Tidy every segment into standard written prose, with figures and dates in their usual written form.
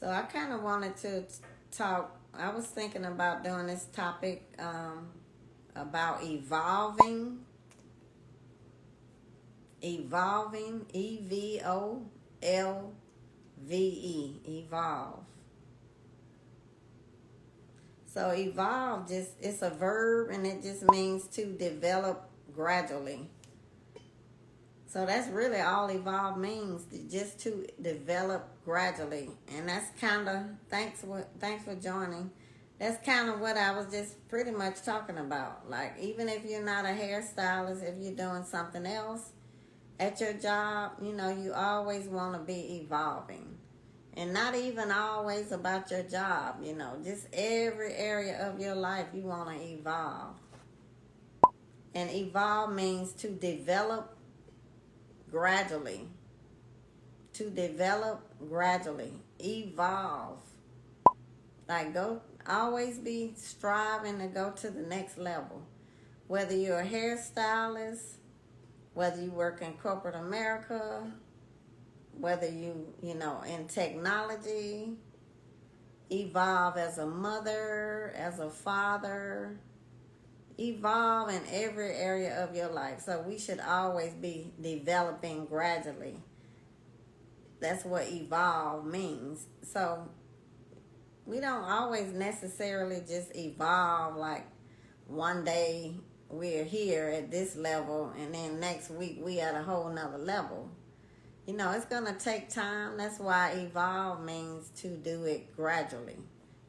So I kind of wanted to talk. I was thinking about doing this topic about evolving, evolve. So evolve it's a verb and it just means to develop gradually. So that's really all evolve means, just to develop gradually. And that's kind of, thanks for joining. That's kind of what I was just pretty much talking about. Like, even if you're not a hairstylist, if you're doing something else at your job, you always want to be evolving. And not even always about your job, just every area of your life you want to evolve. And evolve means to develop gradually. To develop gradually. Evolve. Like, always be striving to go to the next level. Whether you're a hairstylist, whether you work in corporate America, whether in technology, evolve as a mother, as a father, evolve in every area of your life. So we should always be developing gradually. That's what evolve means. So we don't always necessarily just evolve like one day we're here at this level and then next week we at a whole nother level. It's going to take time. That's why evolve means to do it gradually.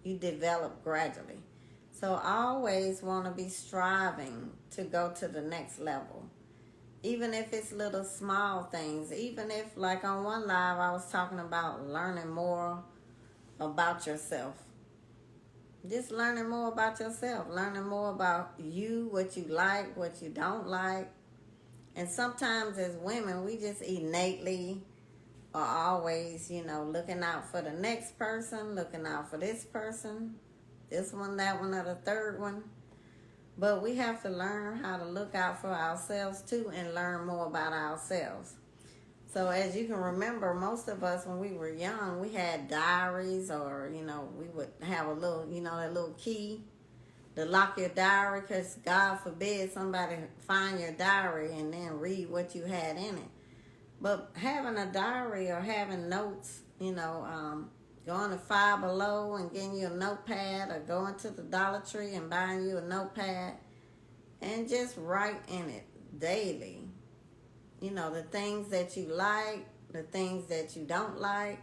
You develop gradually. So I always want to be striving to go to the next level. Even if it's little small things. Even if, like on one live, I was talking about learning more about yourself. Just learning more about yourself. Learning more about you, what you like, what you don't like. And sometimes as women, we just innately are always, looking out for the next person, looking out for this person, this one, that one, or the third one. But we have to learn how to look out for ourselves too and learn more about ourselves. So as you can remember, most of us when we were young, we had diaries or, we would have a little, that little key to lock your diary, because God forbid somebody find your diary and then read what you had in it. But having a diary or having notes, going to Five Below and getting you a notepad, or going to the Dollar Tree and buying you a notepad and just write in it daily. The things that you like, the things that you don't like.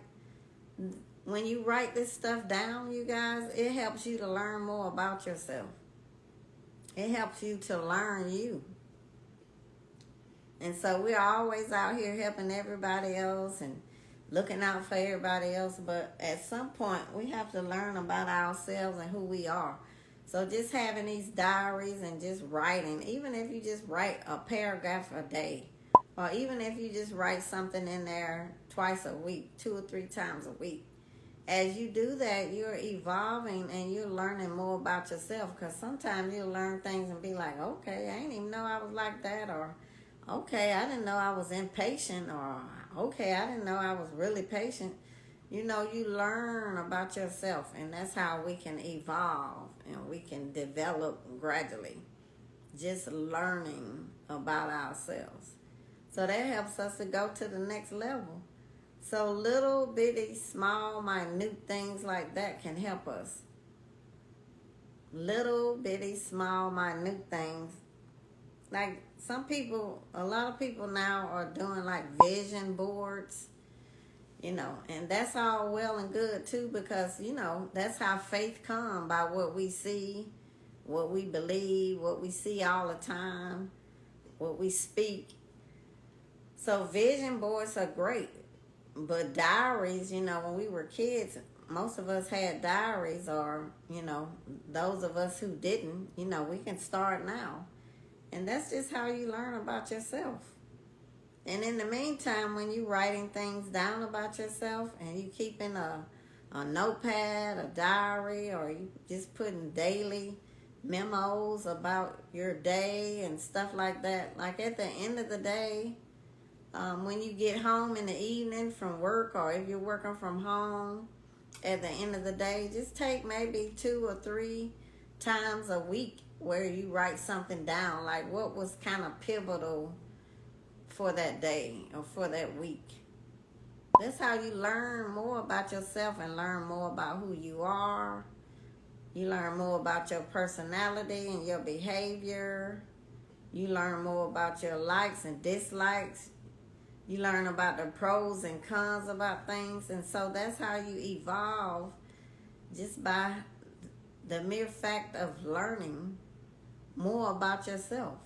When you write this stuff down, you guys, it helps you to learn more about yourself. It helps you to learn you. And so we're always out here helping everybody else and looking out for everybody else. But at some point, we have to learn about ourselves and who we are. So just having these diaries and just writing, even if you just write a paragraph a day, or even if you just write something in there twice a week, 2 or 3 times a week. As you do that, you're evolving and you're learning more about yourself, because sometimes you'll learn things and be like, okay, I didn't even know I was like that, or okay, I didn't know I was impatient, or okay, I didn't know I was really patient. You learn about yourself, and that's how we can evolve and we can develop gradually. Just learning about ourselves. So that helps us to go to the next level. So little bitty, small, minute things like that can help us. Little bitty, small, minute things. Like a lot of people now are doing like vision boards, and that's all well and good too, because, that's how faith comes, by what we see, what we believe, what we see all the time, what we speak. So vision boards are great. But diaries, when we were kids, most of us had diaries, or, those of us who didn't, we can start now. And that's just how you learn about yourself. And in the meantime, when you're writing things down about yourself and you keeping a notepad, a diary, or you just putting daily memos about your day and stuff like that, like at the end of the day, when you get home in the evening from work, or if you're working from home, at the end of the day, just take maybe 2 or 3 times a week where you write something down, like what was kind of pivotal for that day or for that week. That's how you learn more about yourself and learn more about who you are. You learn more about your personality and your behavior. You learn more about your likes and dislikes. You learn about the pros and cons about things. And so that's how you evolve, just by the mere fact of learning more about yourself.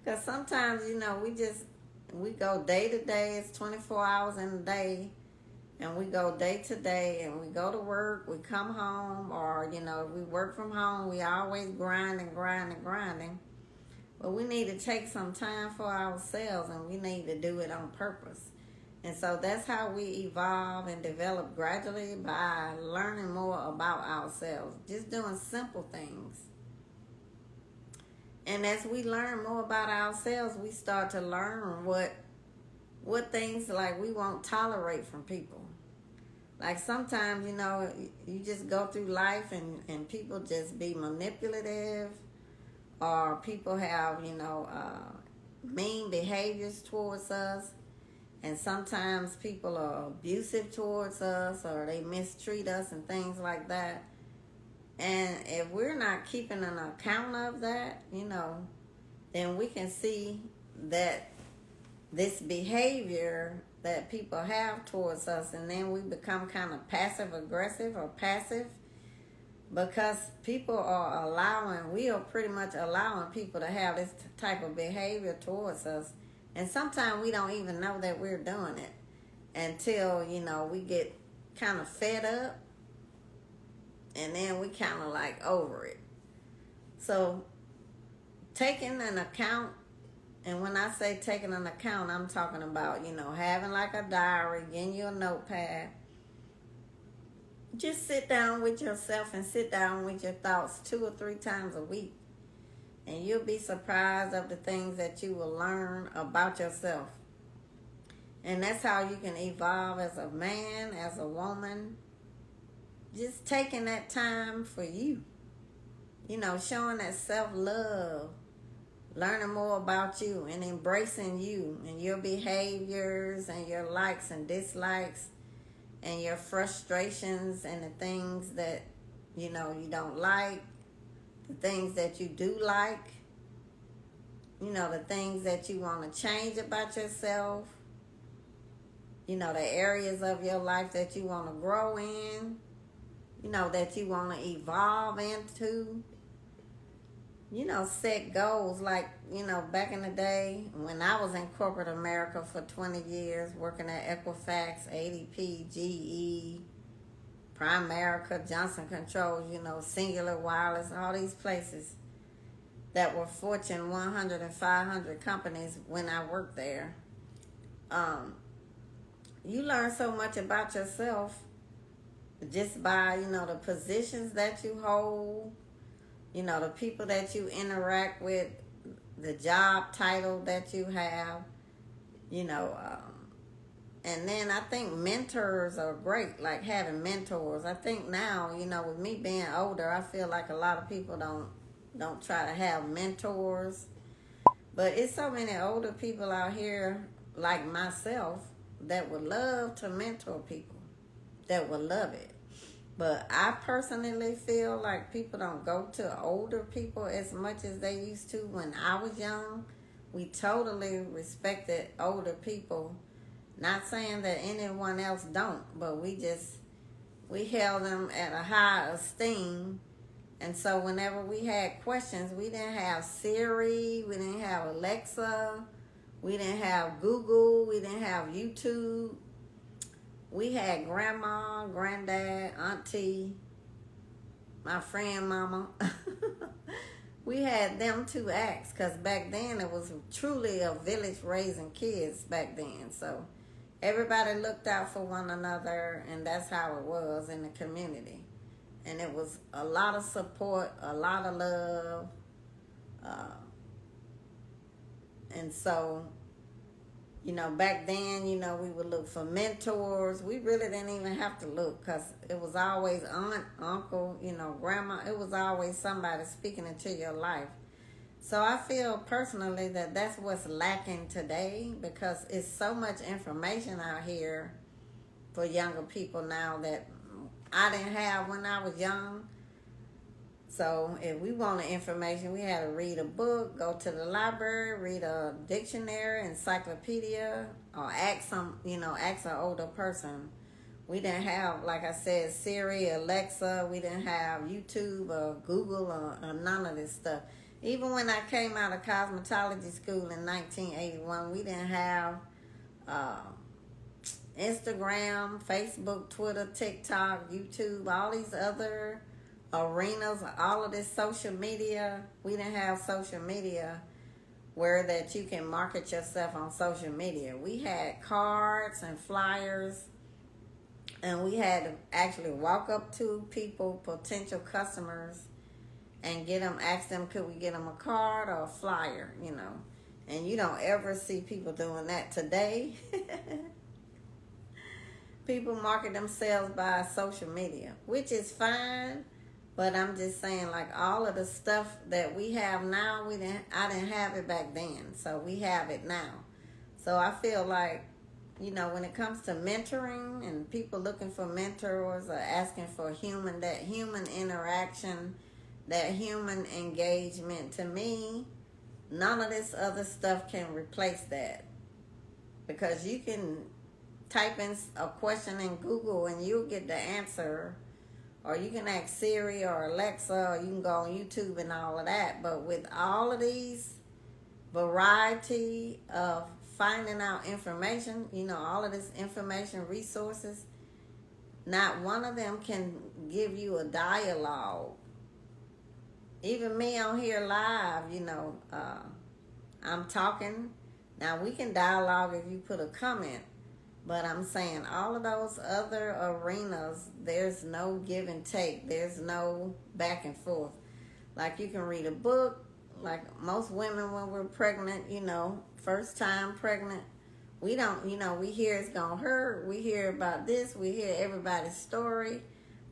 Because sometimes, we go day to day. It's 24 hours in a day. And we go day to day, and we go to work, we come home, or, we work from home. We always grinding. But we need to take some time for ourselves, and we need to do it on purpose. And so that's how we evolve and develop gradually, by learning more about ourselves, just doing simple things. And as we learn more about ourselves, we start to learn what things like we won't tolerate from people. Like sometimes, you just go through life and people just be manipulative, or people have, mean behaviors towards us. And sometimes people are abusive towards us, or they mistreat us and things like that. And if we're not keeping an account of that, then we can see that this behavior that people have towards us, and then we become kind of passive aggressive or passive, because we are pretty much allowing people to have this type of behavior towards us. And sometimes we don't even know that we're doing it until, we get kind of fed up, and then we kind of like over it. So taking an account, and when I say taking an account, I'm talking about, having like a diary, getting you a notepad. Just sit down with yourself and sit down with your thoughts 2 or 3 times a week. And you'll be surprised of the things that you will learn about yourself. And that's how you can evolve as a man, as a woman. Just taking that time for you. Showing that self-love. Learning more about you and embracing you and your behaviors and your likes and dislikes and your frustrations and the things that, you don't like, the things that you do like, the things that you want to change about yourself, the areas of your life that you want to grow in, that you want to evolve into. Set goals. Like, back in the day when I was in corporate America for 20 years, working at Equifax, ADP, GE, Primerica, Johnson Controls, Singular Wireless, all these places that were Fortune 100 and 500 companies when I worked there. You learn so much about yourself just by, the positions that you hold, the people that you interact with, the job title that you have, and then I think mentors are great, like having mentors. I think now, with me being older, I feel like a lot of people don't try to have mentors. But it's so many older people out here like myself that would love to mentor people, that would love it. But I personally feel like people don't go to older people as much as they used to when I was young. We totally respected older people. Not saying that anyone else don't, but we held them at a high esteem. And so whenever we had questions, we didn't have Siri, we didn't have Alexa, we didn't have Google, we didn't have YouTube. We had grandma, granddad, auntie, my friend mama. We had them to ask, because back then it was truly a village raising kids back then. So everybody looked out for one another, and that's how it was in the community. And it was a lot of support, a lot of love. And so Back then, we would look for mentors. We really didn't even have to look because it was always aunt, uncle, grandma. It was always somebody speaking into your life. So I feel personally that that's what's lacking today because it's so much information out here for younger people now that I didn't have when I was young. So if we wanted information, we had to read a book, go to the library, read a dictionary, encyclopedia, or ask an older person. We didn't have, like I said, Siri, Alexa. We didn't have YouTube or Google or none of this stuff. Even when I came out of cosmetology school in 1981, we didn't have Instagram, Facebook, Twitter, TikTok, YouTube, all these other arenas, all of this social media. We didn't have social media where that you can market yourself on social media. We had cards and flyers, and we had to actually walk up to people, potential customers, and ask them, could we get them a card or a flyer, And you don't ever see people doing that today. People market themselves by social media, which is fine. But I'm just saying, like, all of the stuff that we have now, I didn't have it back then. So we have it now. So I feel like, when it comes to mentoring and people looking for mentors or asking for that human interaction, that human engagement, to me, none of this other stuff can replace that. Because you can type in a question in Google and you'll get the answer. Or you can ask Siri or Alexa, or you can go on YouTube and all of that. But with all of these variety of finding out information, all of this information resources, not one of them can give you a dialogue. Even me on here live, I'm talking. Now, we can dialogue if you put a comment. But I'm saying all of those other arenas, there's no give and take. There's no back and forth. Like you can read a book. Like most women when we're pregnant, first time pregnant, we don't, we hear it's going to hurt. We hear about this. We hear everybody's story.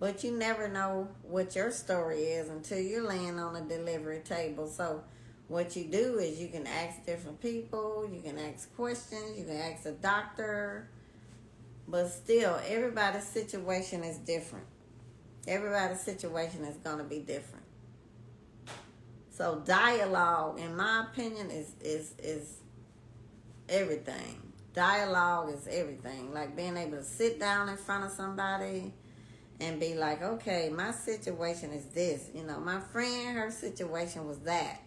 But you never know what your story is until you're laying on a delivery table. So what you do is you can ask different people. You can ask questions. You can ask a doctor. But still, everybody's situation is different. Everybody's situation is going to be different. So dialogue, in my opinion, is everything. Dialogue is everything. Like being able to sit down in front of somebody and be like, okay, my situation is this. My friend, her situation was that.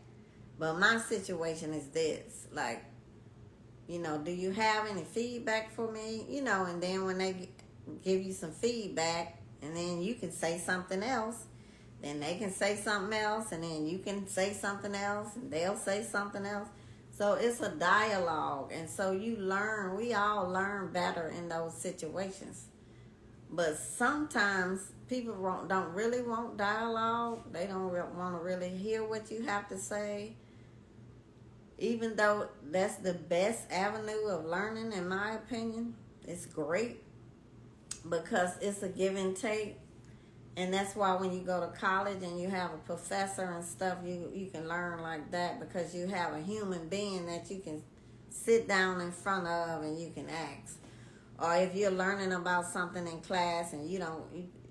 But my situation is this. Like, do you have any feedback for me? And then when they give you some feedback, and then you can say something else, then they can say something else, and then you can say something else, and they'll say something else. So it's a dialogue, and so we all learn better in those situations. But sometimes people don't really want dialogue. They don't want to really hear what you have to say. Even though that's the best avenue of learning, in my opinion, it's great because it's a give and take. And that's why when you go to college and you have a professor and stuff, you can learn like that because you have a human being that you can sit down in front of and you can ask. Or if you're learning about something in class and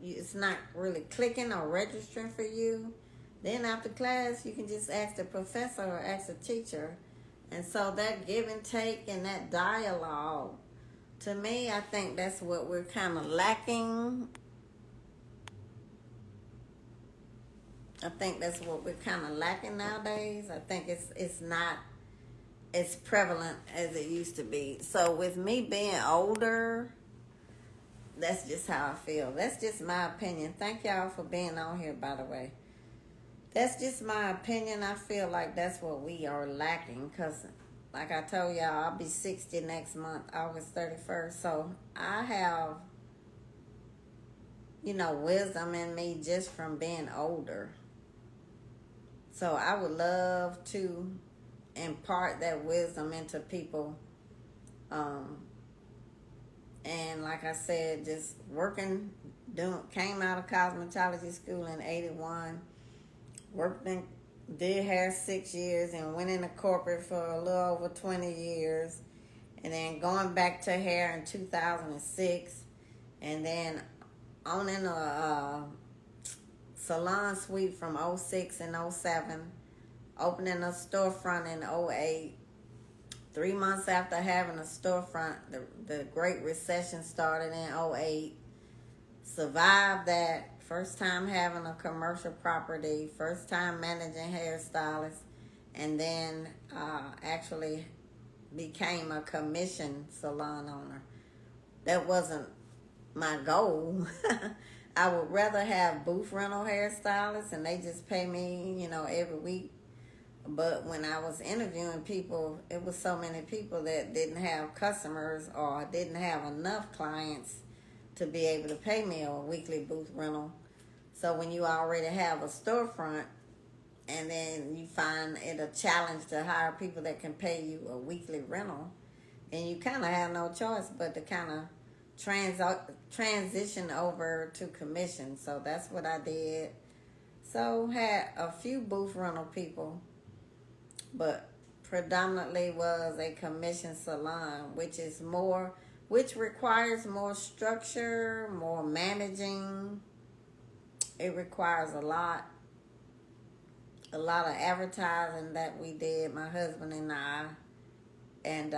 it's not really clicking or registering for you, then after class, you can just ask the professor or ask the teacher. And so that give and take and that dialogue, to me, I think that's what we're kind of lacking. I think that's what we're kind of lacking nowadays. I think it's not as prevalent as it used to be. So with me being older, that's just how I feel. That's just my opinion. Thank y'all for being on here, by the way. That's just my opinion. I feel like that's what we are lacking because, like I told y'all, I'll be 60 next month, August 31st. So I have, wisdom in me just from being older. So I would love to impart that wisdom into people Um, and like I said, just working, came out of cosmetology school in 81, worked in, did hair 6 years and went into corporate for a little over 20 years. And then going back to hair in 2006. And then owning a salon suite from '06 and '07. Opening a storefront in '08. 3 months after having a storefront, the Great Recession started in '08. Survived that. First time having a commercial property. First time managing hairstylists. And then actually became a commissioned salon owner. That wasn't my goal. I would rather have booth rental hairstylists and they just pay me, every week. But when I was interviewing people, it was so many people that didn't have customers or didn't have enough clients to be able to pay me a weekly booth rental. So when you already have a storefront and then you find it a challenge to hire people that can pay you a weekly rental, and you kind of have no choice but to kind of transition over to commission. So that's what I did. So had a few booth rental people, but predominantly was a commission salon, which requires more structure, more managing. It requires a lot of advertising that we did, my husband and I, and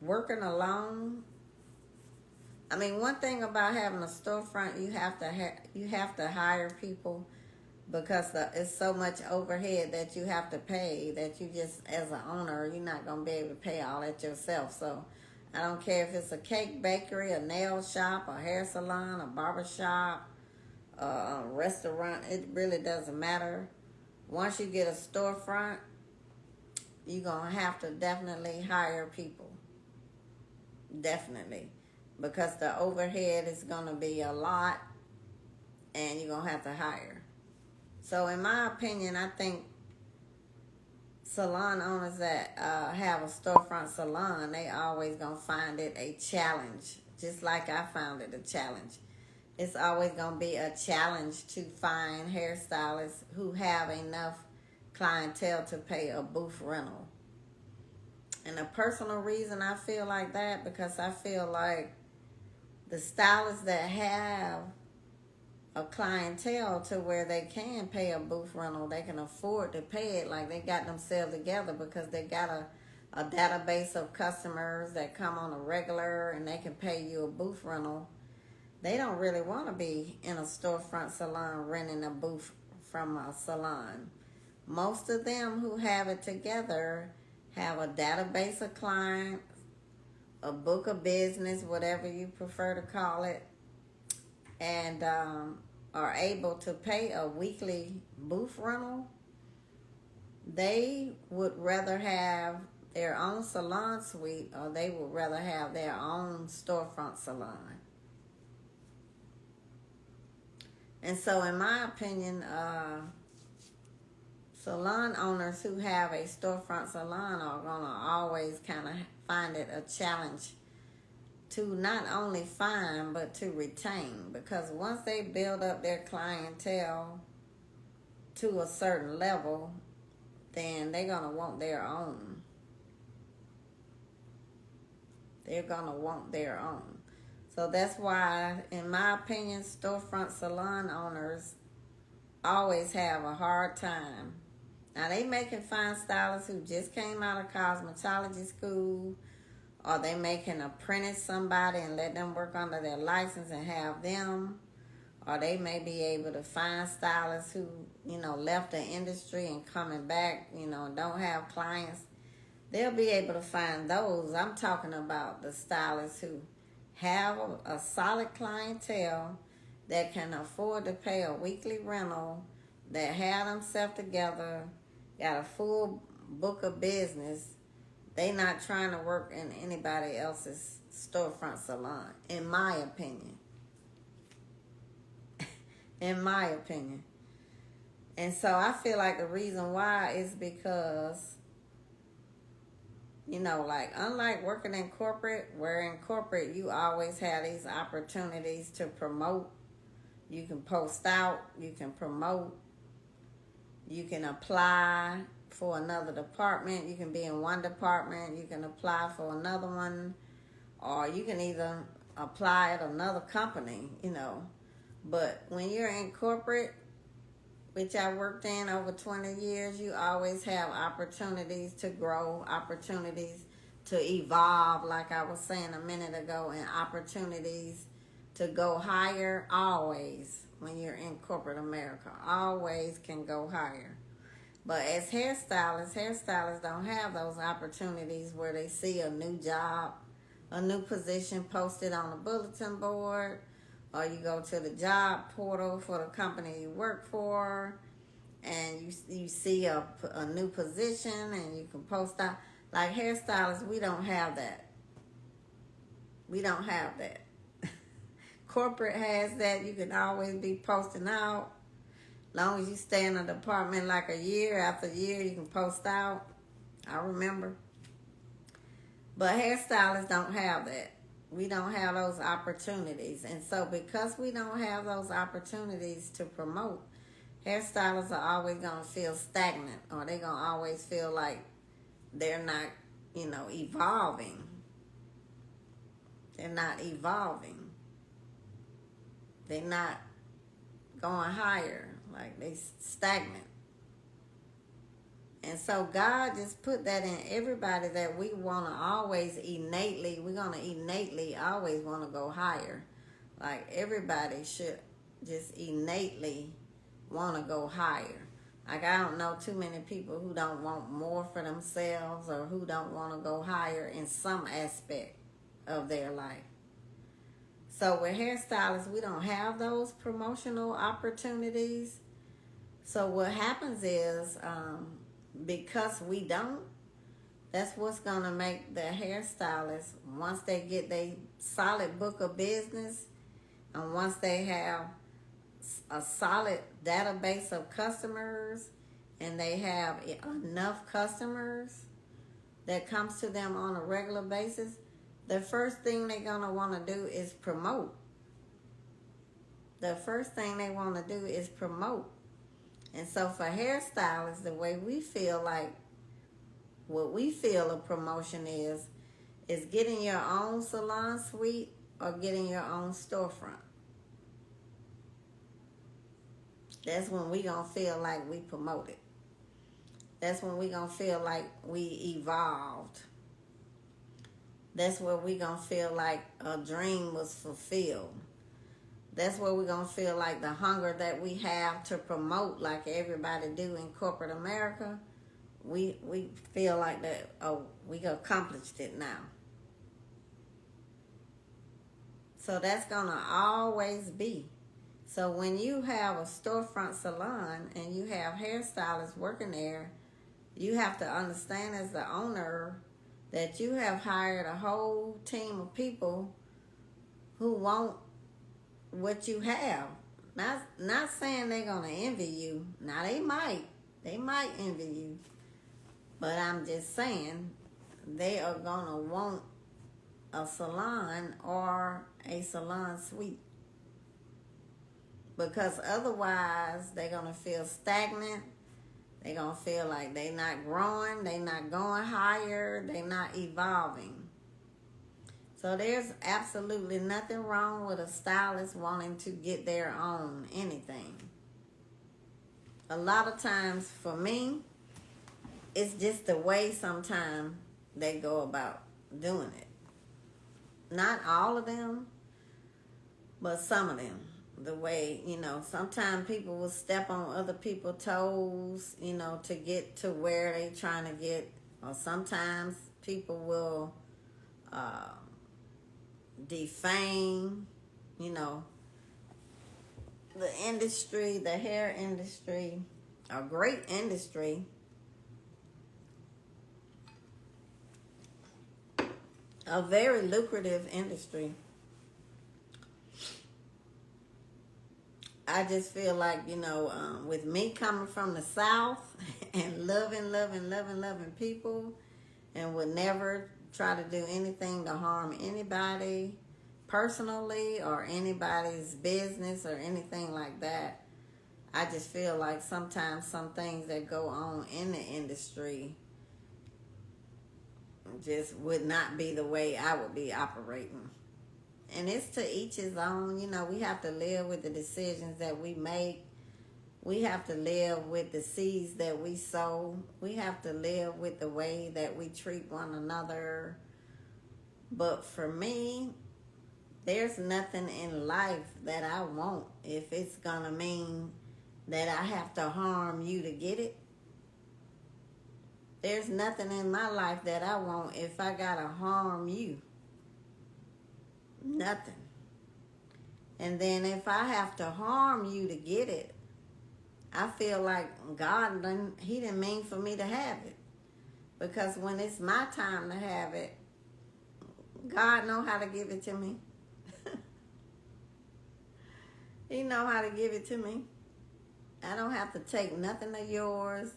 working alone. I mean, one thing about having a storefront, you have to hire people because it's so much overhead that you have to pay that you just, as an owner, you're not going to be able to pay all that yourself. So I don't care if it's a cake bakery, a nail shop, a hair salon, a barber shop, a restaurant. It really doesn't matter. Once you get a storefront, you're going to have to definitely hire people. Definitely. Because the overhead is going to be a lot and you're going to have to hire. So in my opinion, I think salon owners that have a storefront salon, they always going to find it a challenge. Just like I found it a challenge. It's always going to be a challenge to find hairstylists who have enough clientele to pay a booth rental. And a personal reason I feel like that, because I feel like the stylists that have a clientele to where they can pay a booth rental, they can afford to pay it, like they got themselves together because they got a database of customers that come on a regular and they can pay you a booth rental. They don't really want to be in a storefront salon renting a booth from a salon. Most of them who have it together have a database of clients, a book of business, whatever you prefer to call it, and are able to pay a weekly booth rental. They would rather have their own salon suite, or they would rather have their own storefront salon. And so in my opinion, salon owners who have a storefront salon are going to always kind of find it a challenge to not only find but to retain, because once they build up their clientele to a certain level, then they're going to want their own. They're going to want their own. So that's why, in my opinion, storefront salon owners always have a hard time. Now, they may can find stylists who just came out of cosmetology school, or they may can apprentice somebody and let them work under their license and have them, or they may be able to find stylists who, left the industry and coming back, don't have clients. They'll be able to find those. I'm talking about the stylists who have a solid clientele that can afford to pay a weekly rental, that have themselves together, got a full book of business. They not trying to work in anybody else's storefront salon, in my opinion. In my opinion. And so I feel like the reason why is because You know, like unlike working in corporate, where in corporate you always have these opportunities to promote. You can post out, you can promote, you can apply for another department, you can be in one department, you can apply for another one, or you can either apply at another company, you know. But when you're in corporate, which I worked in over 20 years, you always have opportunities to grow, opportunities to evolve, like I was saying a minute ago, and opportunities to go higher always when you're in corporate America. Always can go higher. But as hairstylists don't have those opportunities where they see a new job, a new position posted on a bulletin board, or you go to the job portal for the company you work for, and you see a new position, and you can post out. Like hairstylists, we don't have that. We don't have that. Corporate has that. You can always be posting out. Long as you stay in a department like a year after year, you can post out. I remember. But hairstylists don't have that. We don't have those opportunities. And so because we don't have those opportunities to promote, hairstylists are always going to feel stagnant, or they're going to always feel like they're not, evolving. They're not evolving. They're not going higher. Like they stagnant. And so God just put that in everybody, that we want to always we're going to innately always want to go higher. Like everybody should just innately want to go higher. Like I don't know too many people who don't want more for themselves, or who don't want to go higher in some aspect of their life. So with hairstylists, we don't have those promotional opportunities. So what happens is, because we don't, that's what's going to make the hairstylists, once they get their solid book of business, and once they have a solid database of customers, and they have enough customers that comes to them on a regular basis, the first thing they're going to want to do is promote. The first thing they want to do is promote. And so for hairstylists, the way we feel, like what we feel a promotion is getting your own salon suite or getting your own storefront. That's when we going to feel like we promoted. That's when we going to feel like we evolved. That's where we going to feel like a dream was fulfilled. That's where we're going to feel like the hunger that we have to promote, like everybody do in corporate America, we feel like that, we accomplished it now. So that's going to always be. So when you have a storefront salon and you have hairstylists working there, you have to understand as the owner that you have hired a whole team of people who want what you have. Not saying they're gonna envy you. Now they might envy you, but I'm just saying they are gonna want a salon or a salon suite, because otherwise they're gonna feel stagnant. They're gonna feel like they're not growing, they're not going higher, they're not evolving. So there's absolutely nothing wrong with a stylist wanting to get their own anything. A lot of times for me, it's just the way sometimes they go about doing it. Not all of them, but some of them. The way, sometimes people will step on other people's toes, to get to where they trying to get. Or sometimes people will defame, the industry, the hair industry, a great industry. A very lucrative industry. I just feel like, with me coming from the South and loving people, and would never try to do anything to harm anybody personally or anybody's business or anything like that. I just feel like sometimes some things that go on in the industry just would not be the way I would be operating. And it's to each his own. You know, we have to live with the decisions that we make. We have to live with the seeds that we sow. We have to live with the way that we treat one another. But for me, there's nothing in life that I want if it's going to mean that I have to harm you to get it. There's nothing in my life that I want if I got to harm you. Nothing. And then if I have to harm you to get it, I feel like God he didn't mean for me to have it. Because when it's my time to have it, God know how to give it to me. He know how to give it to me. I don't have to take nothing of yours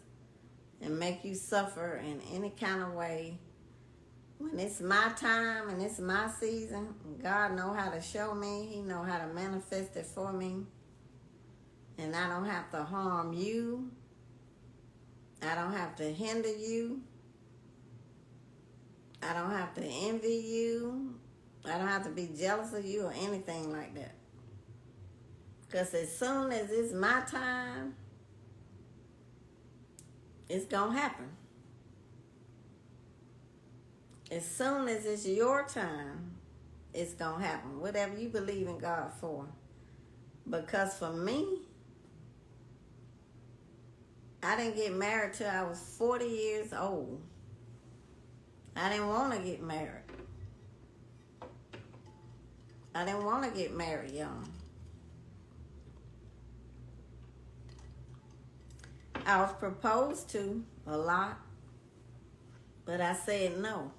and make you suffer in any kind of way. When it's my time and it's my season, God know how to show me. He know how to manifest it for me. And I don't have to harm you. I don't have to hinder you. I don't have to envy you. I don't have to be jealous of you or anything like that. Because as soon as it's my time, it's going to happen. As soon as it's your time, it's going to happen. Whatever you believe in God for. Because for me, I didn't get married till I was 40 years old. I didn't want to get married. I didn't want to get married young. I was proposed to a lot, but I said no.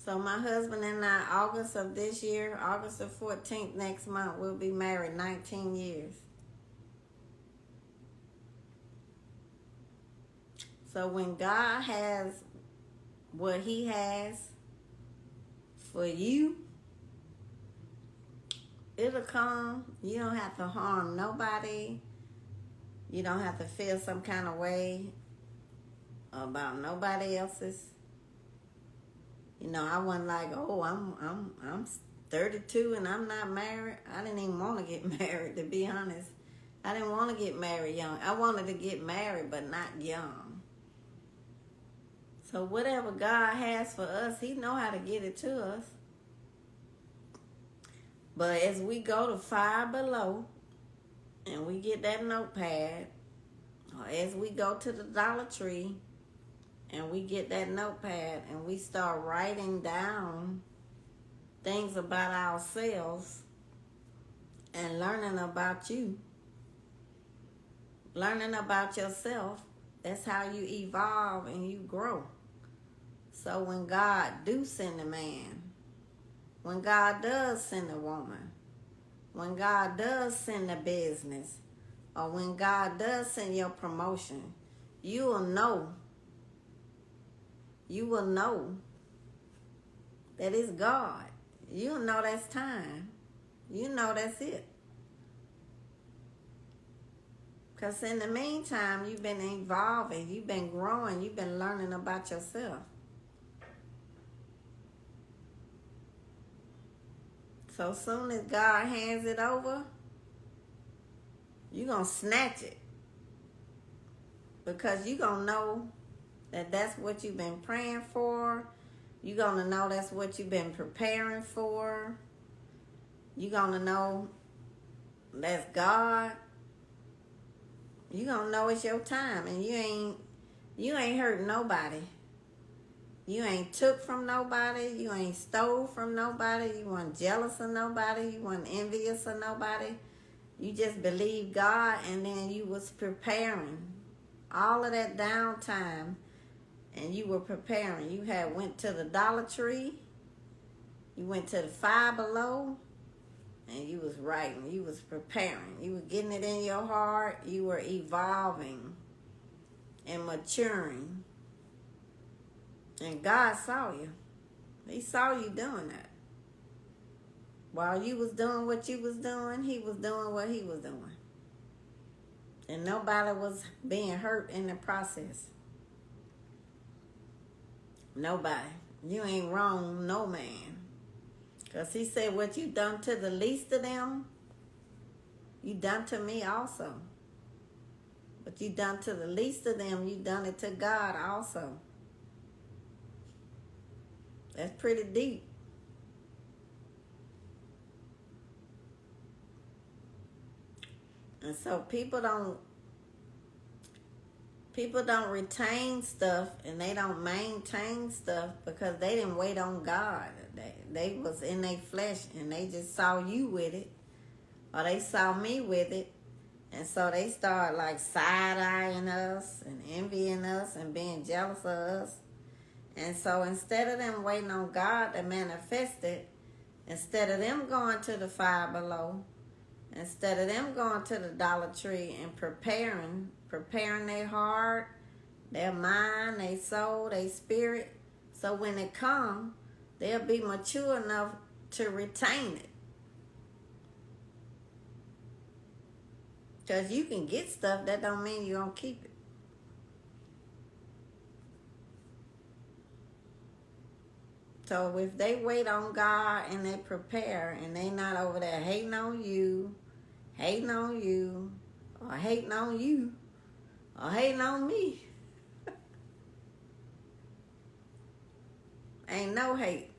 So my husband and I, August of this year, August the 14th next month, we'll be married 19 years. So when God has what he has for you, it'll come. You don't have to harm nobody. You don't have to feel some kind of way about nobody else's. You know, I wasn't like, oh, I'm 32 and I'm not married. I didn't even want to get married, to be honest. I didn't want to get married young. I wanted to get married, but not young. So whatever God has for us, he know how to get it to us. But as we go to Five Below and we get that notepad, or as we go to the Dollar Tree and we get that notepad and we start writing down things about ourselves and learning about you, learning about yourself, that's how you evolve and you grow. So when God do send a man, when God does send a woman, when God does send a business, or when God does send your promotion, you will know. You will know that it's God. You'll know that's time. You know that's it. Because in the meantime, you've been evolving, you've been growing, you've been learning about yourself. So soon as God hands it over, you're going to snatch it. Because you're going to know that that's what you've been praying for. You're going to know that's what you've been preparing for. You're going to know that's God. You're going to know it's your time. And you ain't hurt nobody. You ain't took from nobody. You ain't stole from nobody. You weren't jealous of nobody. You weren't envious of nobody. You just believed God, and then you was preparing. All of that downtime, and you were preparing. You had went to the Dollar Tree. You went to the Five Below, and you was writing. You was preparing. You were getting it in your heart. You were evolving. and maturing. And God saw you. He saw you doing that. While you was doing what you was doing, he was doing what he was doing. And nobody was being hurt in the process. Nobody. You ain't wrong, no man. Because he said, what you done to the least of them, you done to me also. What you done to the least of them, you done it to God also. That's pretty deep. And so people don't retain stuff and they don't maintain stuff because they didn't wait on God. They was in their flesh and they just saw you with it, or they saw me with it, and so they start like side-eyeing us and envying us and being jealous of us. And so instead of them waiting on God to manifest it, instead of them going to the Five Below, instead of them going to the Dollar Tree and preparing their heart, their mind, their soul, their spirit, so when it comes, they'll be mature enough to retain it. Because you can get stuff, that don't mean you're going to keep it. So if they wait on God and they prepare and they not over there hating on you, or hating on you, or hating on me. Ain't no hate.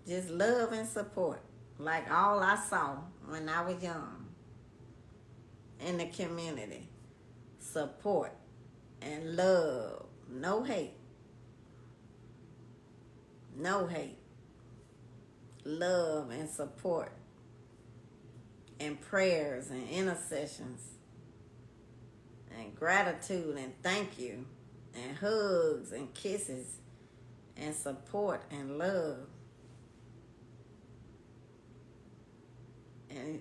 Just love and support. Like all I saw when I was young in the community. Support and love. No hate. No hate. Love and support. And prayers and intercessions. And gratitude and thank you. And hugs and kisses. And support and love. And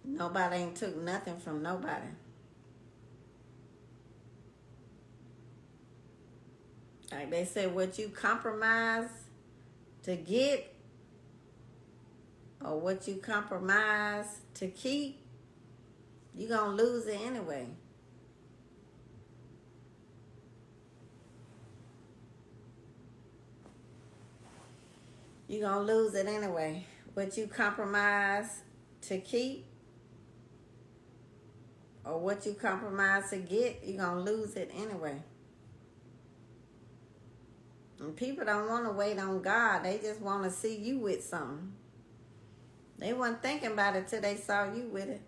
nobody ain't took nothing from nobody. Like they said, what you compromise to get, or what you compromise to keep, you're going to lose it anyway. You're going to lose it anyway. What you compromise to keep, or what you compromise to get, you're going to lose it anyway. And people don't want to wait on God. They just want to see you with something. They weren't thinking about it till they saw you with it.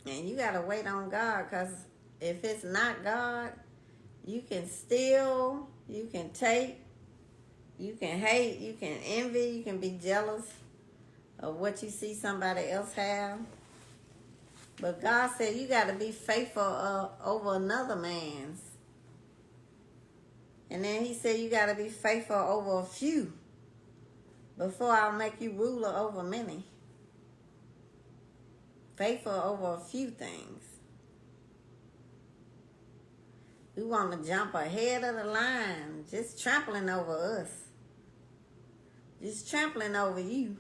And you got to wait on God, because if it's not God, you can steal, you can take, you can hate, you can envy, you can be jealous of what you see somebody else have. But God said you got to be faithful over another man's. And then he said you got to be faithful over a few before I'll make you ruler over many. Faithful over a few things. We want to jump ahead of the line, just trampling over us. Just trampling over you.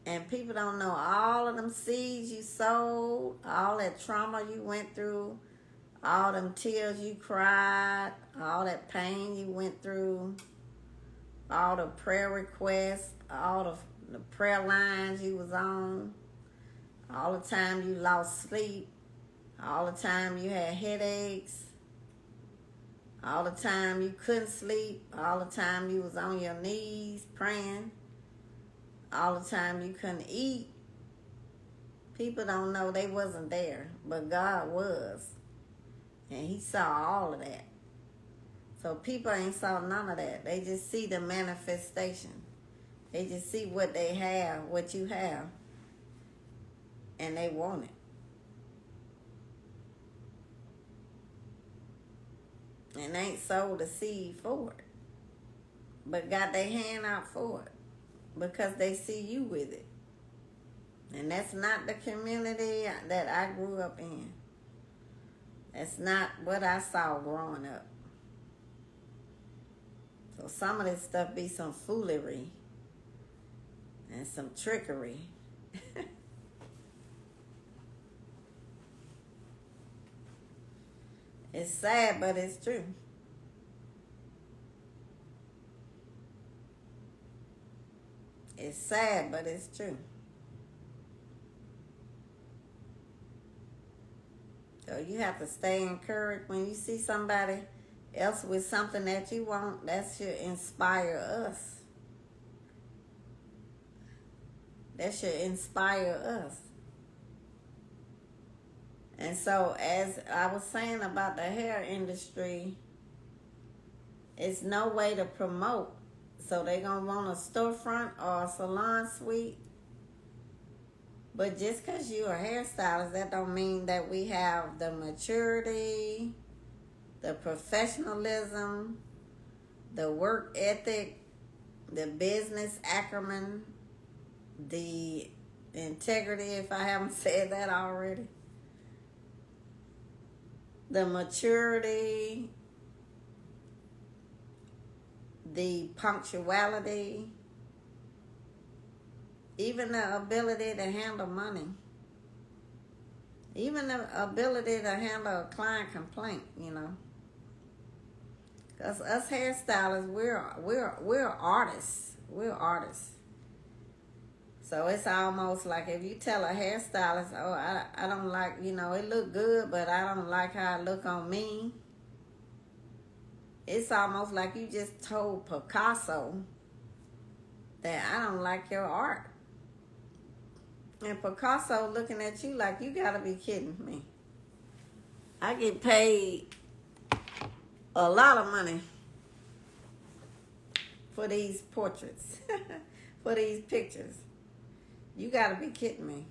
And people don't know all of them seeds you sowed, all that trauma you went through, all them tears you cried, all that pain you went through, all the prayer requests, all the prayer lines you was on, all the time you lost sleep, all the time you had headaches, all the time you couldn't sleep, all the time you was on your knees praying, all the time you couldn't eat. People don't know they wasn't there, but God was. And he saw all of that. So people ain't saw none of that. They just see the manifestation. They just see what they have, what you have. And they want it. And they ain't sowed a seed for it. But got their hand out for it. Because they see you with it. And that's not the community that I grew up in. That's not what I saw growing up. So some of this stuff be some foolery and some trickery. It's sad, but it's true. It's sad, but it's true. So you have to stay encouraged. When you see somebody else with something that you want, that should inspire us. That should inspire us. And so, as I was saying about the hair industry, it's no way to promote. So they're going to want a storefront or a salon suite. But just because you're a hairstylist, that don't mean that we have the maturity, the professionalism, the work ethic, the business acumen, the integrity, if I haven't said that already, the maturity, the punctuality, even the ability to handle money, even the ability to handle a client complaint, you know. Because us hairstylists, we're artists. We're artists. So it's almost like if you tell a hairstylist, oh, I don't like, you know, it look good, but I don't like how it look on me. It's almost like you just told Picasso that I don't like your art. And Picasso looking at you like, you gotta be kidding me. I get paid a lot of money for these portraits, for these pictures. You gotta be kidding me.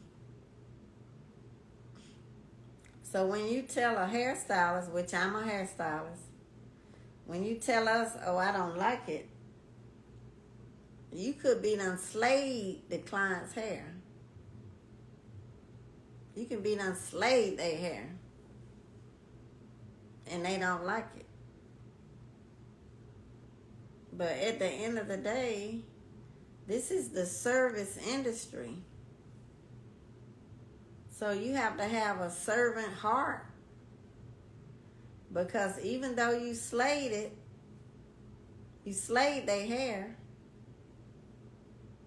So when you tell a hairstylist, which I'm a hairstylist, when you tell us, oh, I don't like it, you could be done slayed the client's hair. You can be done slayed their hair. And they don't like it. But at the end of the day, this is the service industry. So you have to have a servant heart. Because even though you slayed it, you slayed their hair,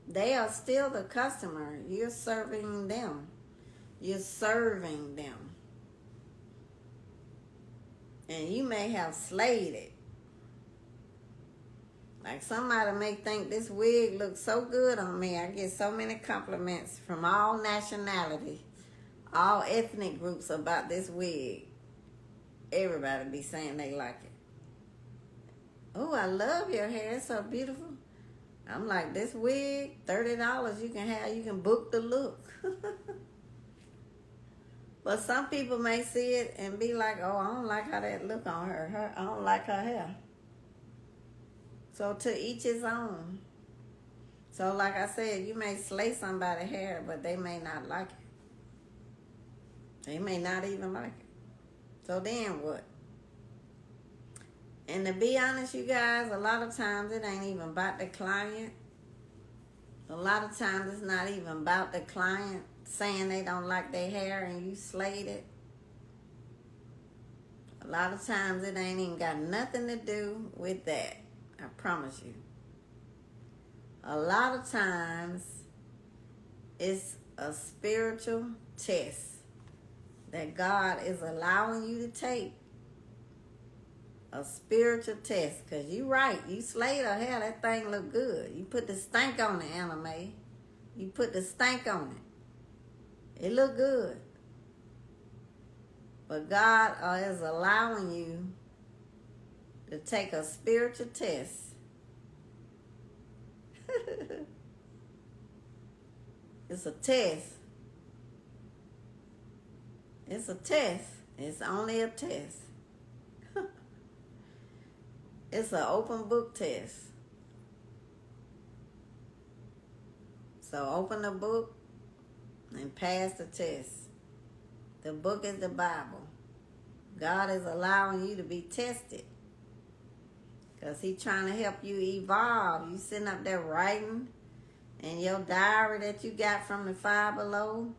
they are still the customer. You're serving them. You're serving them. And you may have slayed it. Like somebody may think this wig looks so good on me. I get so many compliments from all nationalities, all ethnic groups about this wig. Everybody be saying they like it. Oh, I love your hair. It's so beautiful. I'm like, this wig, $30 you can book the look. But some people may see it and be like, oh, I don't like how that look on her. I don't like her hair. So to each his own. So like I said, you may slay somebody's hair, but they may not like it. They may not even like it. So then what? And to be honest, you guys, a lot of times it ain't even about the client. A lot of times it's not even about the client saying they don't like their hair and you slayed it. A lot of times it ain't even got nothing to do with that. I promise you. A lot of times it's a spiritual test that God is allowing you to take. A spiritual test. Because you right. You slayed her hair. That thing look good. You put the stank on it, Anime. You put the stank on it. It look good. But God is allowing you to take a spiritual test. It's a test. It's a test. It's only a test. It's an open book test. So open the book and pass the test. The book is the Bible. God is allowing you to be tested because He's trying to help you evolve. You sitting up there writing in your diary that you got from the Five Below.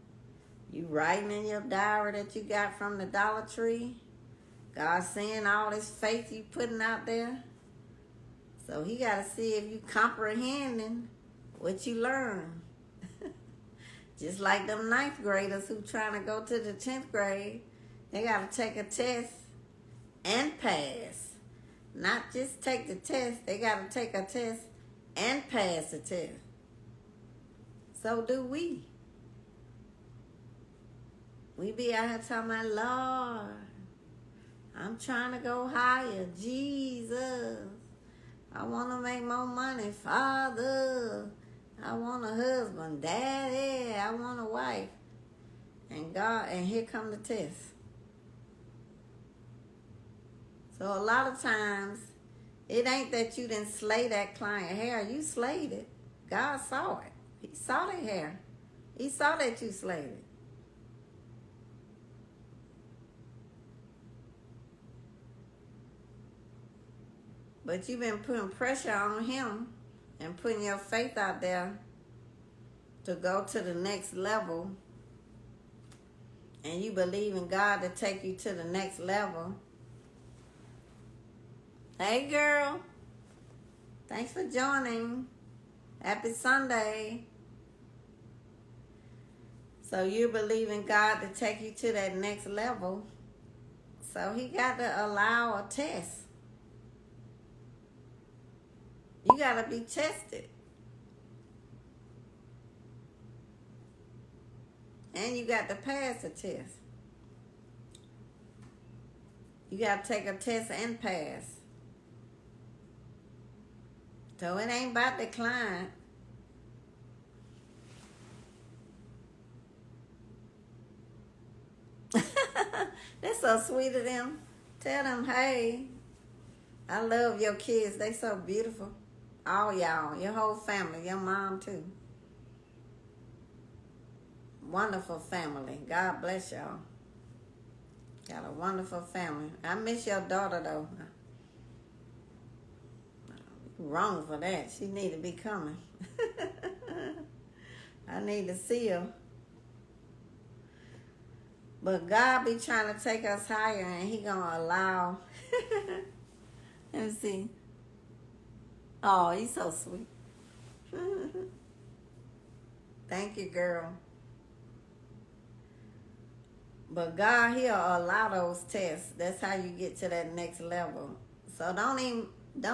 You writing in your diary that you got from the Dollar Tree. God's seeing all this faith you putting out there. So He got to see if you comprehending what you learn. Just like them ninth graders who trying to go to the 10th grade, they got to take a test and pass. Not just take the test, they got to take a test and pass the test. So do we. We be out here talking about, Lord, I'm trying to go higher. Jesus, I want to make more money. Father, I want a husband. Daddy, I want a wife. And God, and here come the test. So a lot of times, it ain't that you didn't slay that client hair. You slayed it. God saw it. He saw that hair. He saw that you slayed it. But you've been putting pressure on him and putting your faith out there to go to the next level. And you believe in God to take you to the next level. Hey, girl. Thanks for joining. Happy Sunday. So you believe in God to take you to that next level. So He got to allow a test. You got to be tested. And you got to pass the test. You got to take a test and pass. So it ain't about the client. That's so sweet of them. Tell them, hey, I love your kids. They so beautiful. All y'all, your whole family, your mom too. Wonderful family. God bless y'all. Got a wonderful family. I miss your daughter though. Wrong for that. She need to be coming. I need to see her. But God be trying to take us higher, and He gonna allow. Let me see. Oh, he's so sweet. Thank you, girl. But God, He'll allow those tests. That's how you get to that next level. So don't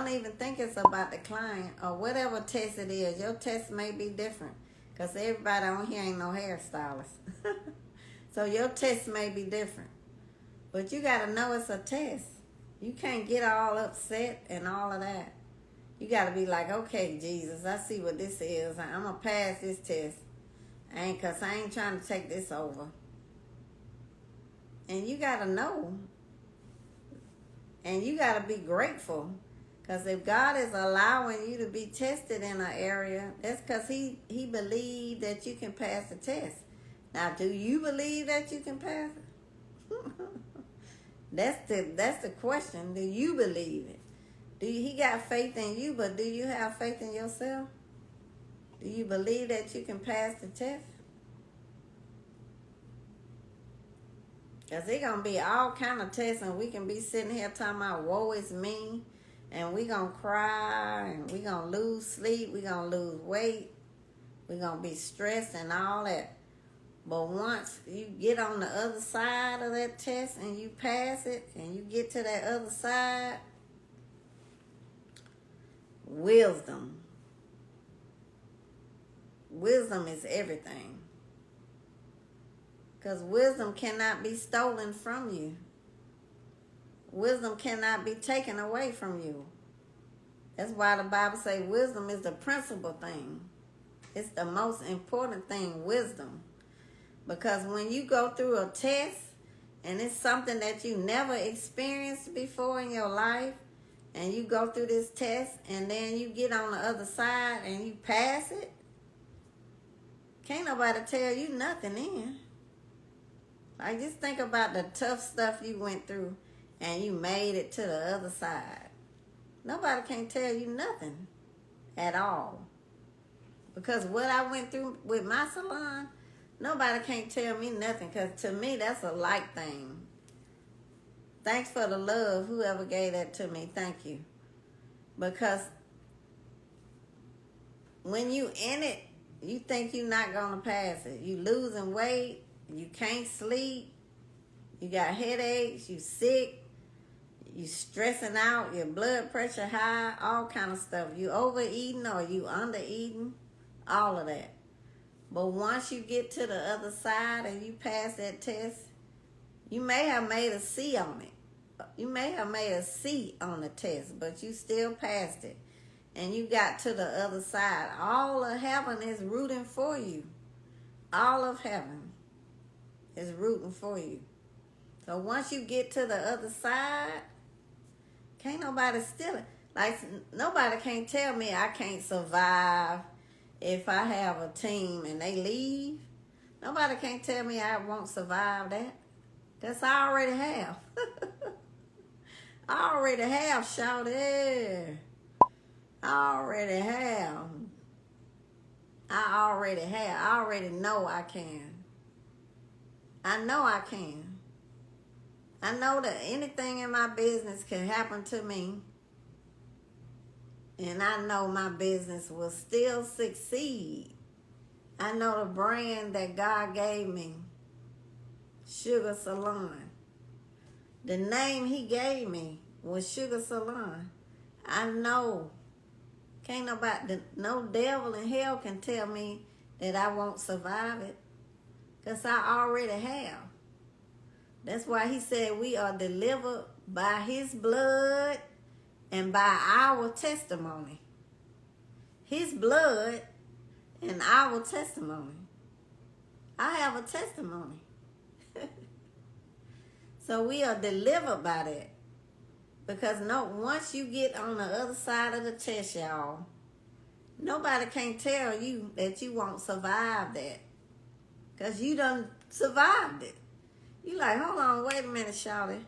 even think it's about the client or whatever test it is. Your test may be different because everybody on here ain't no hairstylist. So your test may be different. But you got to know it's a test. You can't get all upset and all of that. You got to be like, okay, Jesus, I see what this is. I'm going to pass this test. Because I ain't trying to take this over. And you got to know. And you got to be grateful. Because if God is allowing you to be tested in an area, that's because he believed that you can pass the test. Now, do you believe that you can pass it? That's the question. Do you believe it? He got faith in you, but do you have faith in yourself? Do you believe that you can pass the test? Because it's going to be all kind of tests, and we can be sitting here talking about, woe is me, and we going to cry, and we going to lose sleep, we going to lose weight, we going to be stressed and all that. But once you get on the other side of that test and you pass it, and you get to that other side, wisdom. Wisdom is everything. Because wisdom cannot be stolen from you. Wisdom cannot be taken away from you. That's why the Bible says wisdom is the principal thing. It's the most important thing, wisdom. Because when you go through a test and it's something that you never experienced before in your life, and you go through this test and then you get on the other side and you pass it, Can't nobody tell you nothing then. Like, just think about the tough stuff you went through and you made it to the other side. Nobody can tell you nothing at all. Because what I went through with my salon, nobody can't tell me nothing. Because to me, that's a light thing. Thanks for the love, whoever gave that to me. Thank you. Because when you in it, you think you're not going to pass it. You losing weight. You can't sleep. You got headaches. You sick. You stressing out. Your blood pressure high. All kind of stuff. You overeating or you undereating. All of that. But once you get to the other side and you pass that test, you may have made a C on it. You may have made a C on the test, but you still passed it. And you got to the other side. All of heaven is rooting for you. All of heaven is rooting for you. So once you get to the other side, can't nobody steal it. Like, nobody can't tell me I can't survive if I have a team and they leave. Nobody can't tell me I won't survive that. Because I already have. I already have, shouted. I already have. I already know I can. I know I can. I know that anything in my business can happen to me. And I know my business will still succeed. I know the brand that God gave me, Sugar Salon. The name he gave me was Sugar Salon. I know. Can't nobody, no devil in hell can tell me that I won't survive it. Because I already have. That's why he said we are delivered by his blood and by our testimony. His blood and our testimony. I have a testimony. So we are delivered by that. Because once you get on the other side of the test, y'all, nobody can tell you that you won't survive that. Because you done survived it. You like, hold on, wait a minute, Shawty.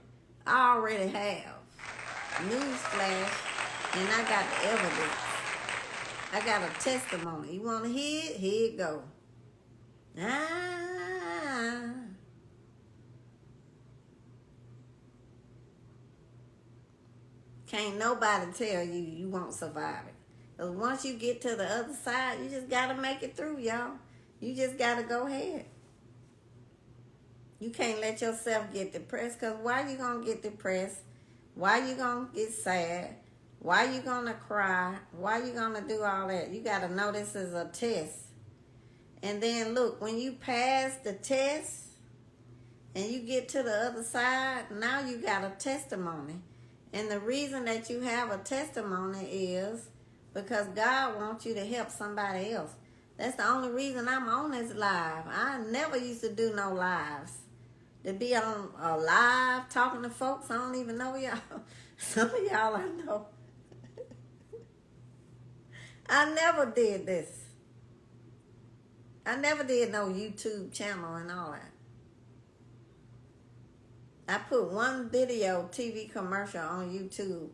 I already have. Newsflash, and I got the evidence. I got a testimony. You want to hear it? Here it go. Can't nobody tell you you won't survive it. Because once you get to the other side, you just got to make it through, y'all. You just got to go ahead. You can't let yourself get depressed, because why you going to get depressed? Why you going to get sad? Why you going to cry? Why you going to do all that? You got to know this is a test. And then look, when you pass the test and you get to the other side, now you got a testimony. And the reason that you have a testimony is because God wants you to help somebody else. That's the only reason I'm on this live. I never used to do no lives. To be on a live talking to folks I don't even know y'all. Some of y'all I know. I never did this. I never did no YouTube channel and all that. I put one video TV commercial on YouTube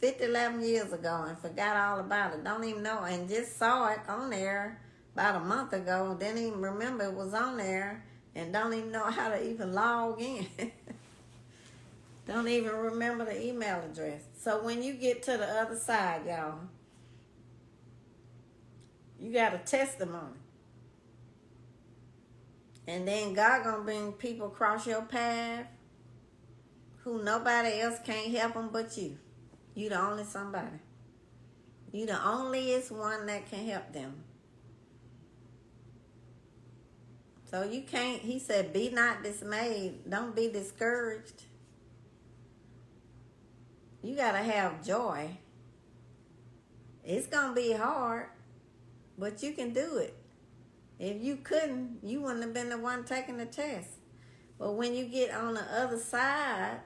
11 years ago and forgot all about it. Don't even know. And just saw it on there about a month ago. Didn't even remember it was on there. And don't even know how to even log in. Don't even remember the email address. So when you get to the other side, y'all, you got a testimony. And then God gonna bring people across your path who nobody else can't help them but you. You the only somebody. You the onlyest one that can help them. So you can't, he said, be not dismayed. Don't be discouraged. You got to have joy. It's going to be hard, but you can do it. If you couldn't, you wouldn't have been the one taking the test. But when you get on the other side,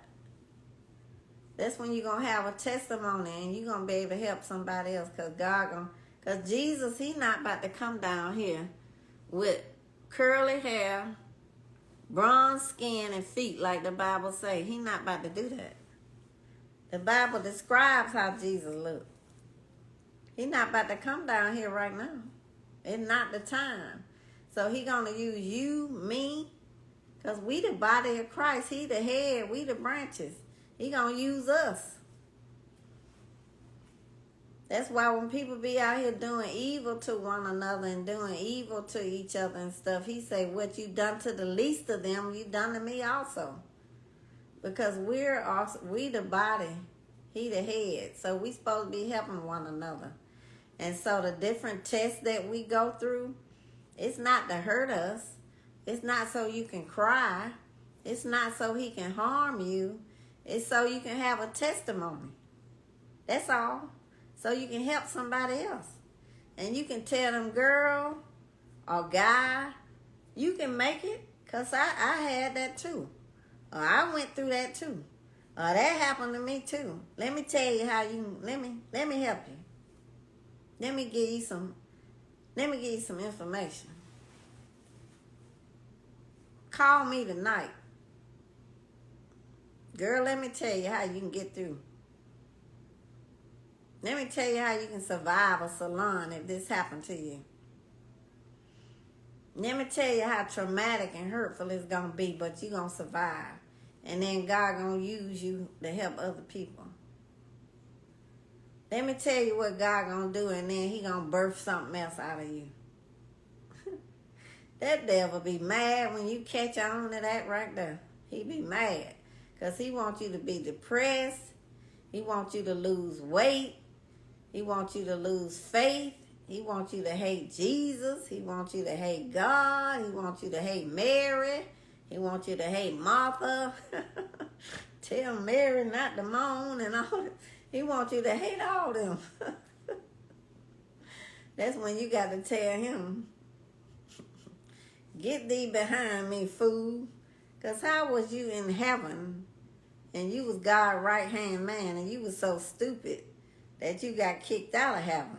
that's when you're going to have a testimony and you're going to be able to help somebody else because Jesus, he not about to come down here with curly hair, bronze skin, and feet like the Bible say. He not about to do that. The Bible describes how Jesus looked. He not about to come down here right now. It's not the time. So he gonna use you, me, because we the body of Christ. He the head, we the branches. He gonna use us. That's why when people be out here doing evil to one another and doing evil to each other and stuff, he say, what you done to the least of them, you done to me also. Because we the body, he the head. So we supposed to be helping one another. And so the different tests that we go through, it's not to hurt us. It's not so you can cry. It's not so he can harm you. It's so you can have a testimony. That's all. So you can help somebody else. And you can tell them, girl or guy, you can make it. Because I had that too. Or I went through that too. Or that happened to me too. Let me tell you how you, let me help you. Let me give you some information. Call me tonight. Girl, let me tell you how you can get through. Let me tell you how you can survive a salon if this happened to you. Let me tell you how traumatic and hurtful it's going to be, but you're going to survive. And then God going to use you to help other people. Let me tell you what God going to do, and then he going to birth something else out of you. That devil be mad when you catch on to that right there. He be mad because he wants you to be depressed. He wants you to lose weight. He wants you to lose faith. He wants you to hate Jesus. He wants you to hate God. He wants you to hate Mary. He wants you to hate Martha. Tell Mary not to moan and all that. He wants you to hate all them. That's when you got to tell him, get thee behind me, fool. Because how was you in heaven and you was God's right-hand man and you was so stupid that you got kicked out of heaven?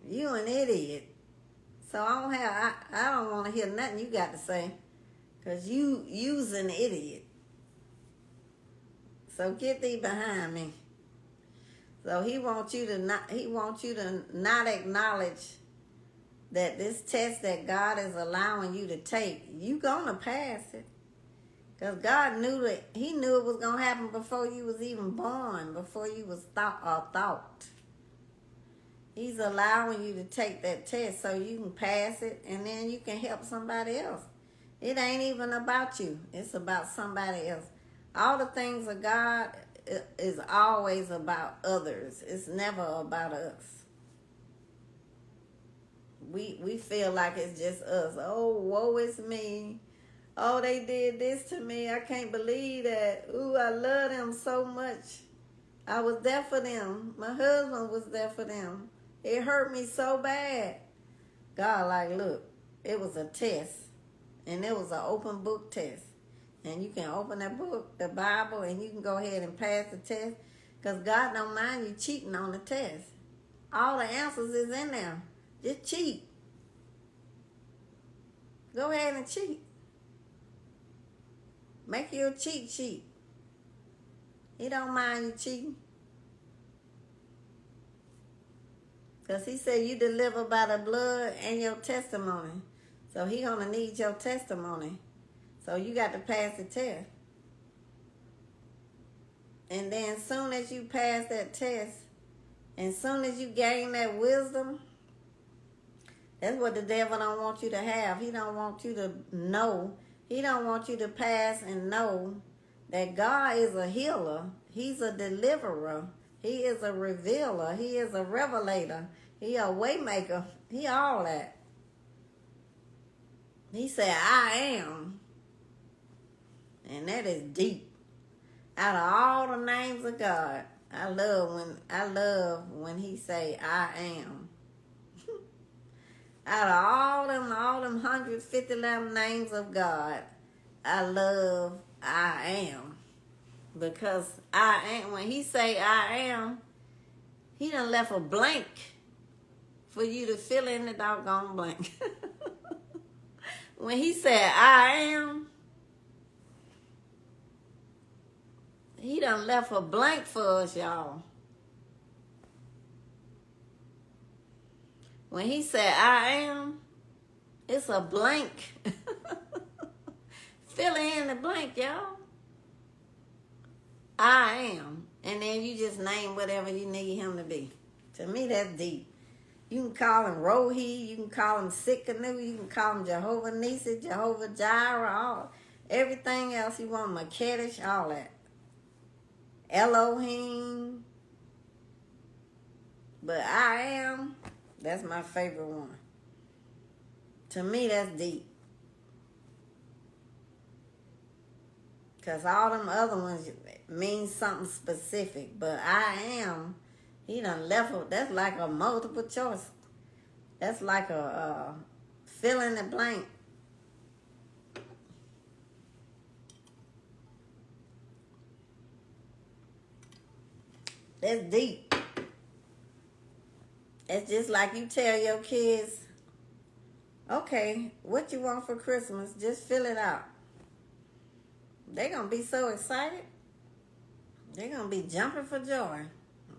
You an idiot. So I don't want to hear nothing you got to say. Because you's an idiot. So get thee behind me. So he wants you to not acknowledge that this test that God is allowing you to take, you gonna pass it. Because God knew he knew it was gonna happen before you was even born, before you was thought. He's allowing you to take that test so you can pass it and then you can help somebody else. It ain't even about you. It's about somebody else. All the things of God is always about others. It's never about us. We feel like it's just us. Oh, woe is me. Oh, they did this to me. I can't believe that. Ooh, I love them so much. I was there for them. My husband was there for them. It hurt me so bad. God, like, look, it was a test. And it was an open book test. And you can open that book, the Bible, and you can go ahead and pass the test. Because God don't mind you cheating on the test. All the answers is in there. Just cheat. Go ahead and cheat. Make you a cheat sheet. He don't mind you cheating. Because he said you deliver by the blood and your testimony. So he going to need your testimony. So you got to pass the test. And then soon as you pass that test, and soon as you gain that wisdom, that's what the devil don't want you to have. He don't want you to know. He don't want you to pass and know that God is a healer. He's a deliverer. He is a revealer. He is a revelator. He a way maker. He all that. He said, I am. And that is deep. Out of all the names of God, I love when he say, I am. Out of all them 150 names of God, I love I am. Because I am, when he say I am, he done left a blank for you to fill in the doggone blank. When he said, I am, he done left a blank for us, y'all. When he said, I am, it's a blank. Fill in the blank, y'all. I am. And then you just name whatever you need him to be. To me, that's deep. You can call him Rohi, you can call him Sikkenu, you can call him Jehovah Nissi, Jehovah Jireh, everything else you want, Makedesh, all that. Elohim. But I am, that's my favorite one. To me, that's deep. Because all them other ones mean something specific. But I am, he done left, that's like a multiple choice. That's like a fill in the blank. That's deep. It's just like you tell your kids, okay, what you want for Christmas, just fill it out. They're going to be so excited. They're going to be jumping for joy.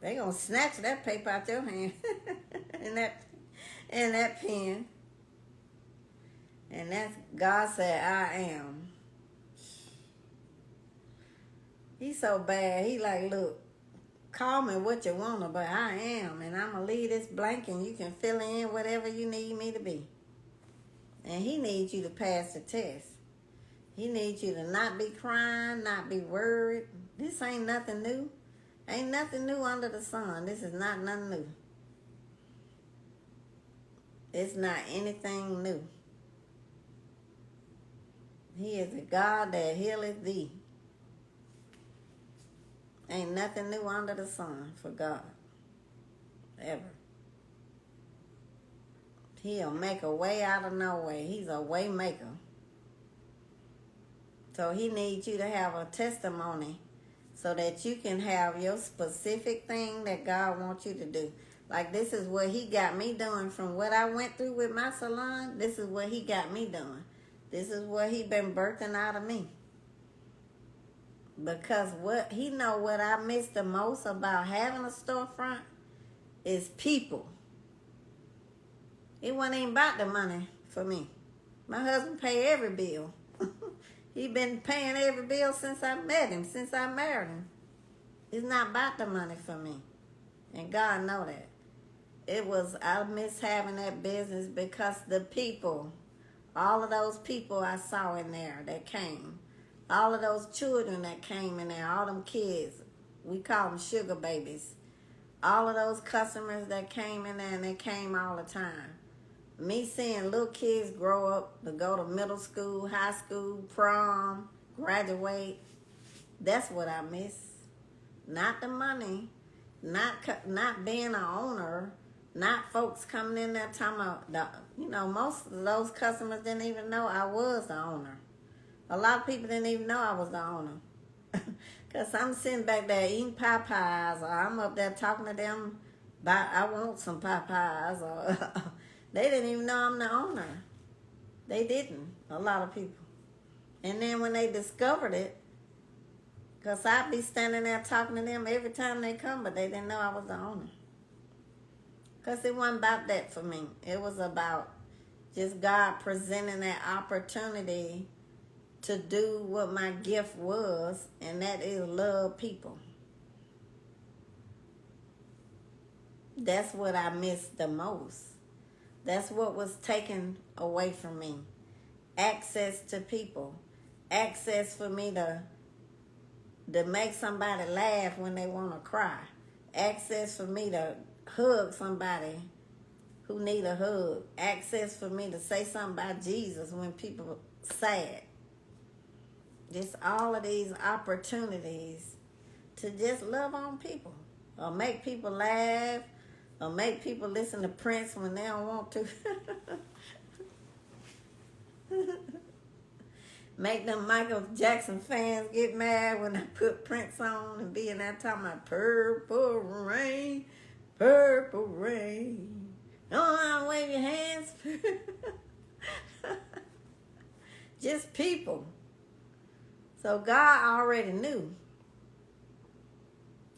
They're going to snatch that paper out your hand and that pen. And that's, God said, I am. He's so bad. He like, look, call me what you want to, but I am. And I'm going to leave this blank and you can fill in whatever you need me to be. And he needs you to pass the test. He needs you to not be crying, not be worried. This ain't nothing new. Ain't nothing new under the sun. This is not nothing new. It's not anything new. He is a God that healeth thee. Ain't nothing new under the sun for God. Ever. He'll make a way out of no way. He's a way maker. So he needs you to have a testimony so that you can have your specific thing that God wants you to do. Like this is what he got me doing from what I went through with my salon. This is what he got me doing. This is what he been birthing out of me. Because what he know what I miss the most about having a storefront is people. It wasn't even about the money for me. My husband paid every bill. He been paying every bill since I met him, since I married him. It's not about the money for me. And God know that. I miss having that business because the people, all of those people I saw in there that came, all of those children that came in there, all them kids, we call them sugar babies. All of those customers that came in there, and they came all the time. Me seeing little kids grow up to go to middle school, high school, prom, graduate, that's what I miss. Not the money, not being an owner, not folks coming in there talking about, most of those customers didn't even know I was the owner. A lot of people didn't even know I was the owner. Because I'm sitting back there eating pie pies, or I'm up there talking to them about I want some pie pies, or they didn't even know I'm the owner. They didn't, a lot of people. And then when they discovered it, because I'd be standing there talking to them every time they come, but they didn't know I was the owner. Because it wasn't about that for me. It was about just God presenting that opportunity to do what my gift was, and that is love people. That's what I missed the most. That's what was taken away from me. Access to people. Access for me to make somebody laugh when they want to cry. Access for me to hug somebody who need a hug. Access for me to say something about Jesus when people are sad. Just all of these opportunities to just love on people. Or make people laugh. Or make people listen to Prince when they don't want to. Make them Michael Jackson fans get mad when I put Prince on and be in there talking about purple rain, Don't wave your hands. Just people. So God already knew.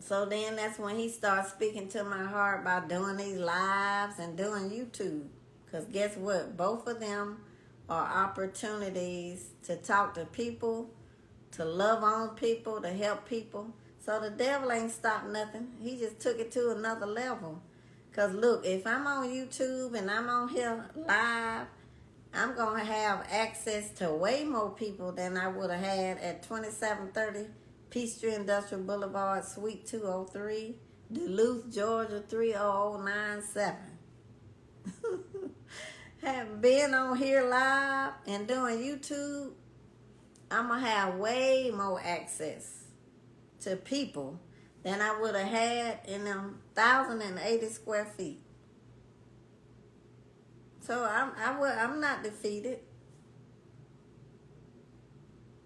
So then that's when he started speaking to my heart about doing these lives and doing YouTube. Because guess what? Both of them are opportunities to talk to people, to love on people, to help people. So the devil ain't stopped nothing. He just took it to another level. Because look, if I'm on YouTube and I'm on here live, I'm going to have access to way more people than I would have had at 2730 Peachtree Industrial Boulevard, Suite 203, Duluth, Georgia 30097. Have been on here live and doing YouTube, I'm going to have way more access to people than I would have had in them 1,080 square feet. So I'm not defeated.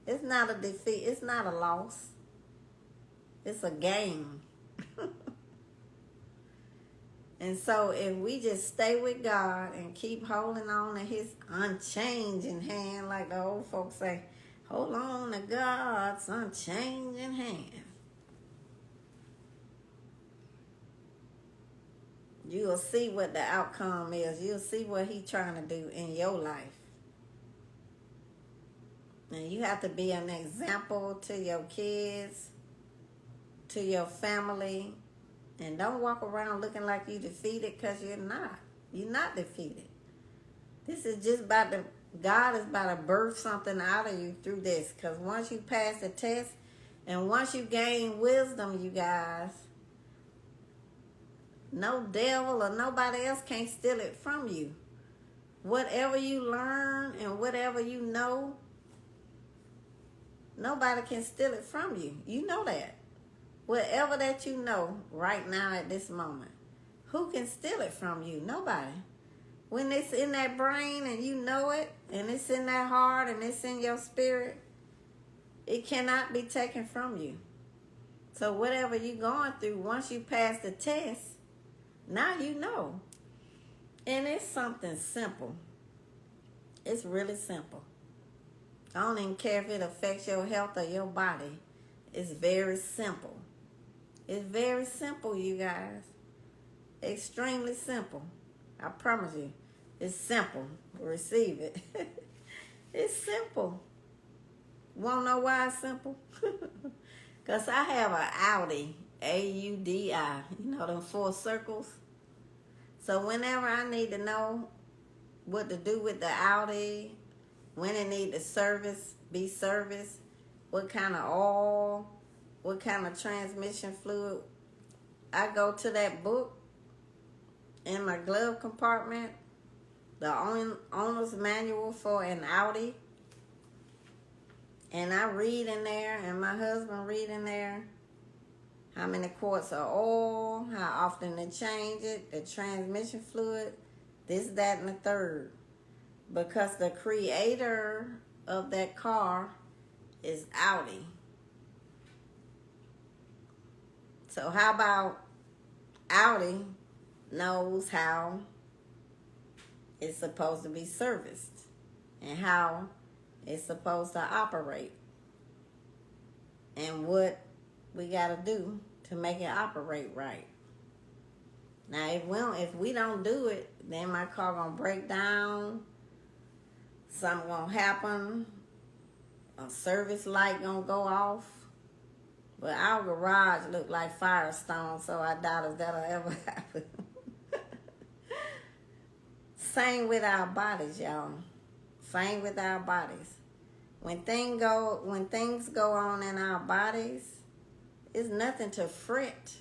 It's not a defeat. It's not a loss. It's a gain. And so if we just stay with God and keep holding on to his unchanging hand, like the old folks say, hold on to God's unchanging hand. You'll see what the outcome is. You'll see what he's trying to do in your life. And you have to be an example to your kids, to your family. And don't walk around looking like you're defeated, because you're not. You're not defeated. This is just God is about to birth something out of you through this. Because once you pass the test and once you gain wisdom, you guys, no devil or nobody else can't steal it from you. Whatever you learn and whatever you know, nobody can steal it from you. You know that. Whatever that you know right now at this moment, who can steal it from you? Nobody. When it's in that brain and you know it, and it's in that heart and it's in your spirit, it cannot be taken from you. So whatever you're going through, once you pass the test, now you know. And it's something simple. It's really simple. I don't even care if it affects your health or your body. It's very simple. It's very simple, you guys. Extremely simple. I promise you. It's simple. Receive it. It's simple. Want to know why it's simple? Because I have an Audi. A-U-D-I. You know them 4 circles? So whenever I need to know what to do with the Audi, when it need to be serviced, what kind of oil, what kind of transmission fluid, I go to that book in my glove compartment, the owner's manual for an Audi, and I read in there, and my husband read in there, how many quarts of oil, how often to change it, the transmission fluid, this, that, and the third. Because the creator of that car is Audi. So how about Audi knows how it's supposed to be serviced and how it's supposed to operate and what we got to do to make it operate right. Now, if we don't do it, then my car gonna break down, something gonna happen, a service light gonna go off. But our garage look like Firestone, so I doubt if that'll ever happen. Same with our bodies, y'all. Same with our bodies. When things go on in our bodies, it's nothing to fret.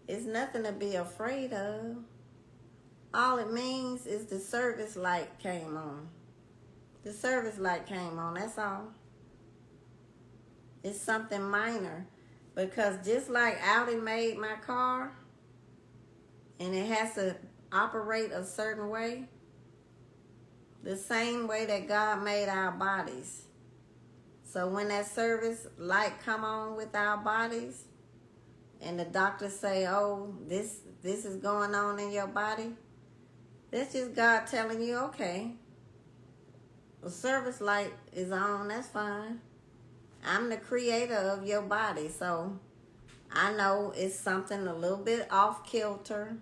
It's nothing to be afraid of. All it means is the service light came on. The service light came on, that's all. It's something minor. Because just like Audi made my car, and it has to operate a certain way, the same way that God made our bodies. So when that service light come on with our bodies, and the doctors say, oh, this is going on in your body, That's just God telling you, okay, the service light is on, that's fine. I'm the creator of your body, so I know it's something a little bit off kilter.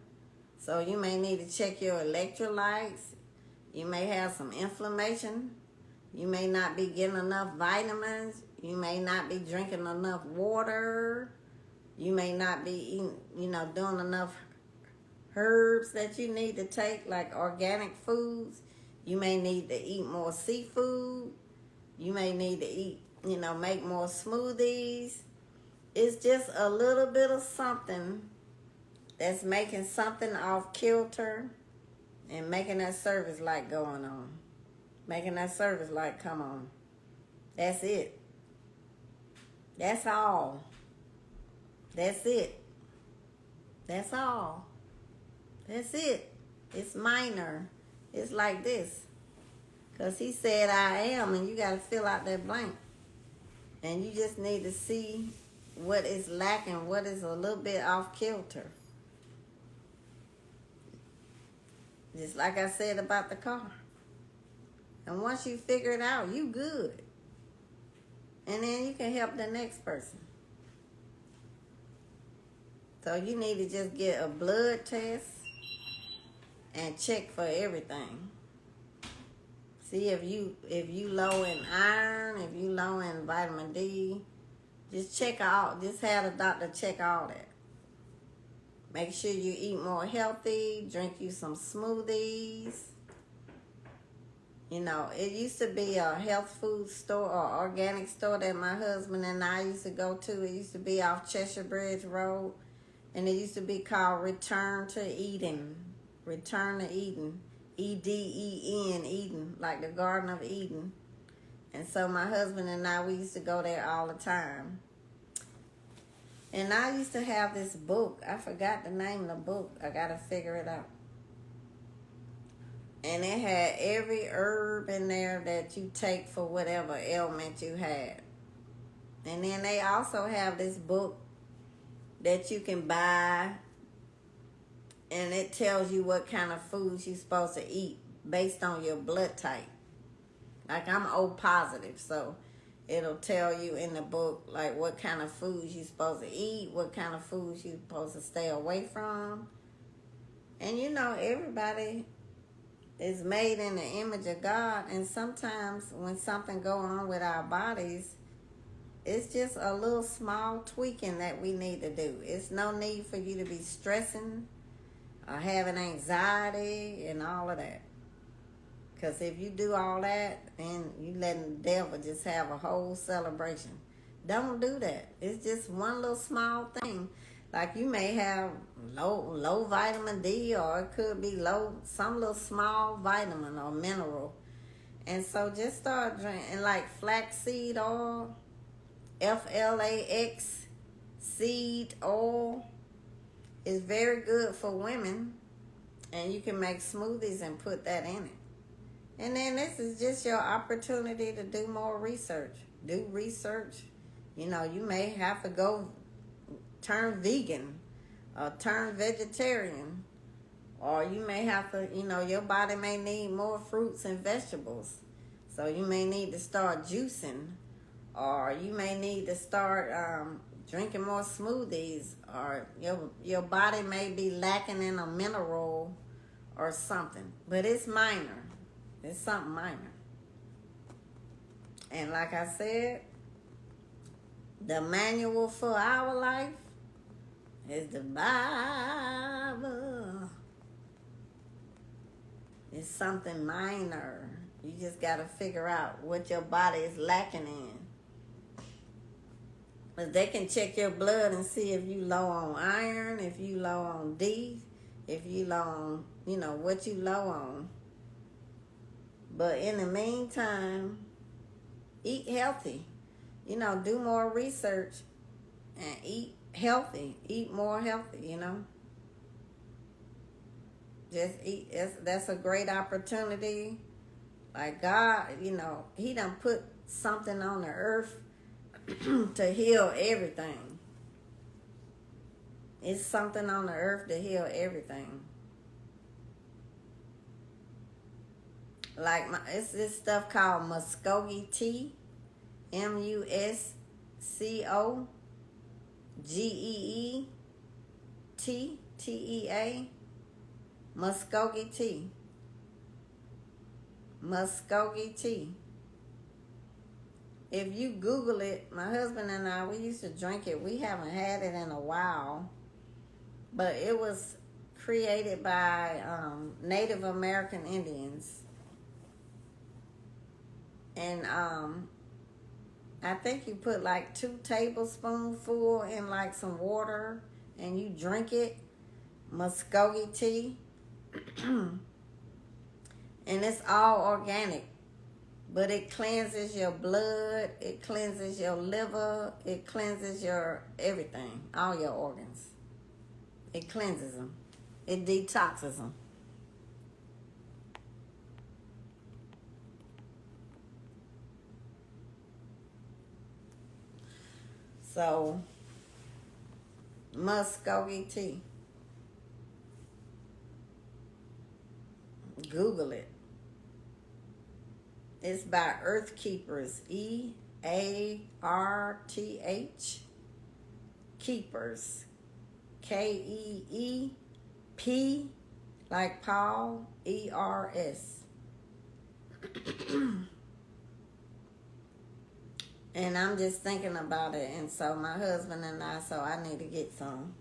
So you may need to check your electrolytes. You may have some inflammation. You may not be getting enough vitamins. You may not be drinking enough water. You may not be eating, doing enough herbs that you need to take, like organic foods. You may need to eat more seafood. You may need to eat, make more smoothies. It's just a little bit of something that's making something off kilter and making that service light going on. Making that service light come on. That's it. That's all. That's it. That's all. That's it. It's minor. It's like this. Because he said I am, and you got to fill out that blank. And you just need to see what is lacking, what is a little bit off kilter. Just like I said about the car. And once you figure it out, you good. And then you can help the next person. So you need to just get a blood test and check for everything. See if you low in iron, if you low in vitamin D. Just check out. Just have the doctor check all that. Make sure you eat more healthy. Drink you some smoothies. It used to be a health food store or organic store that my husband and I used to go to. It used to be off Cheshire Bridge Road. And it used to be called Return to Eden. Return to Eden. E-D-E-N, Eden, like the Garden of Eden. And so my husband and I, we used to go there all the time. And I used to have this book. I forgot the name of the book. I got to figure it out. And it had every herb in there that you take for whatever ailment you had. And then they also have this book that you can buy, and it tells you what kind of foods you're supposed to eat based on your blood type. Like I'm O positive, so it'll tell you in the book like what kind of foods you're supposed to eat, what kind of foods you're supposed to stay away from. And everybody is made in the image of God, and sometimes when something goes on with our bodies, it's just a little small tweaking that we need to do. It's no need for you to be stressing or having anxiety and all of that. Because if you do all that, then you letting the devil just have a whole celebration. Don't do that. It's just one little small thing. Like you may have low vitamin D, or it could be some little small vitamin or mineral. And so just start drinking like flaxseed oil, FLAX seed oil is very good for women, and you can make smoothies and put that in it. And then this is just your opportunity to do more research. Do research. You may have to go turn vegan or turn vegetarian, or you may have to, your body may need more fruits and vegetables. So you may need to start juicing, or you may need to start drinking more smoothies, or your body may be lacking in a mineral or something. But it's minor. It's something minor. And like I said, the manual for our life is the Bible. It's something minor. You just got to figure out what your body is lacking in. But they can check your blood and see if you low on iron, if you low on D, if you low on, what you low on. But in the meantime, eat healthy. Do more research and eat healthy. Eat more healthy, Just eat. That's a great opportunity. Like God, He done put something on the earth to heal everything. It's something on the earth to heal everything. It's this stuff called Muskogee tea, Muscogee tea, Muskogee tea, Muskogee tea. If you Google it, my husband and I, we used to drink it. We haven't had it in a while, but it was created by Native American Indians. And I think you put like 2 tablespoonfuls in like some water and you drink it. Muskogee tea. And it's all organic. But it cleanses your blood, it cleanses your liver, it cleanses your everything, all your organs. It cleanses them. It detoxes them. So, Muskogee tea. Google it. It's by Earth Keepers. EARTH. Keepers. KEEP, like Paul, ERS. And I'm just thinking about it. And so my husband and I, so I need to get some.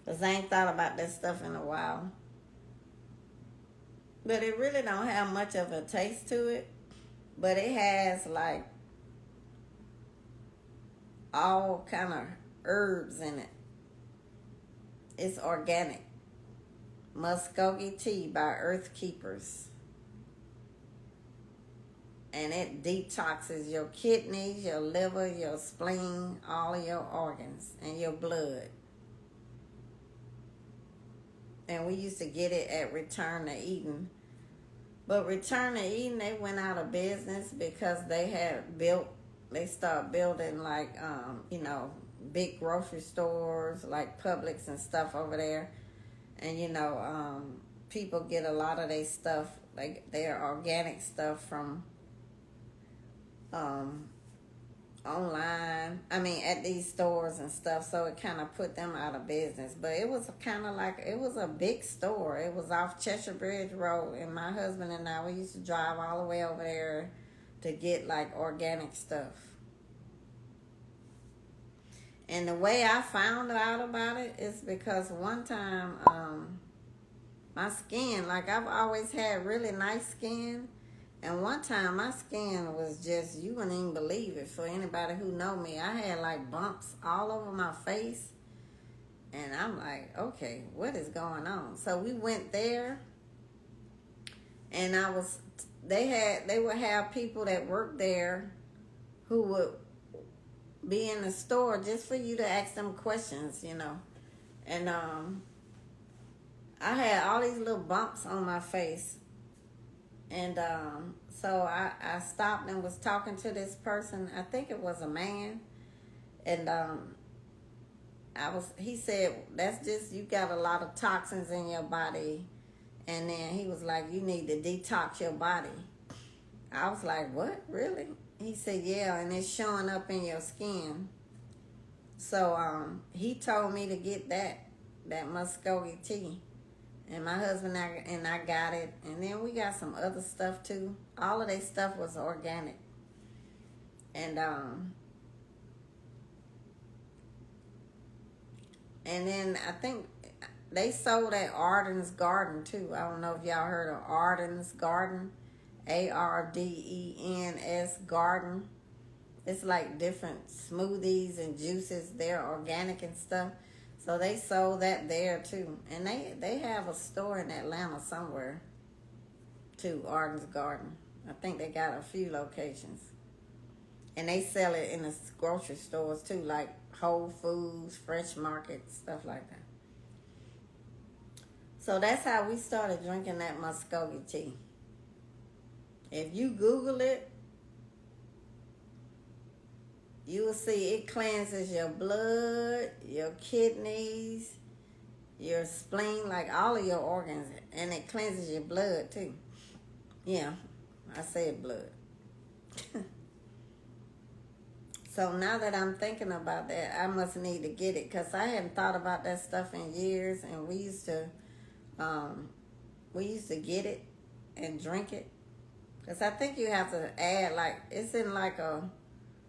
Because I ain't thought about that stuff in a while. But it really don't have much of a taste to it. But it has like all kind of herbs in it. It's organic. Muskogee tea by Earth Keepers. And it detoxes your kidneys, your liver, your spleen, all of your organs, and your blood. And we used to get it at Return to Eden. But Return to Eden, they went out of business because they started building like, big grocery stores like Publix and stuff over there. And, people get a lot of their stuff, like their organic stuff from online, at these stores and stuff, so it kind of put them out of business. But it was kind of like, it was a big store. It was off Cheshire Bridge Road, and my husband and I, we used to drive all the way over there to get like organic stuff. And the way I found out about it is because one time my skin, like I've always had really nice skin. And one time my skin was just, you wouldn't even believe it. For anybody who know me, I had like bumps all over my face. And I'm like, okay, what is going on? So we went there, and they would have people that worked there who would be in the store just for you to ask them questions, And I had all these little bumps on my face. And so I stopped and was talking to this person. I think it was a man. And he said, that's just, you got a lot of toxins in your body. And then he was like, you need to detox your body. I was like, what? Really? He said, yeah, and it's showing up in your skin. So he told me to get that Muskogee tea. And my husband and I got it. And then we got some other stuff too. All of their stuff was organic. And then I think they sold at Arden's Garden too. I don't know if y'all heard of Arden's Garden. ARDENS Garden. It's like different smoothies and juices. They're organic and stuff. So they sold that there too. And they have a store in Atlanta somewhere too, Arden's Garden. I think they got a few locations. And they sell it in the grocery stores too, like Whole Foods, Fresh Market, stuff like that. So that's how we started drinking that Muskogee tea. If you Google it, you will see it cleanses your blood, your kidneys, your spleen, like all of your organs. And it cleanses your blood too. Yeah, I said blood. So now that I'm thinking about that, I must need to get it because I hadn't thought about that stuff in years. And um, we used to get it and drink it because I think you have to add like it's in like a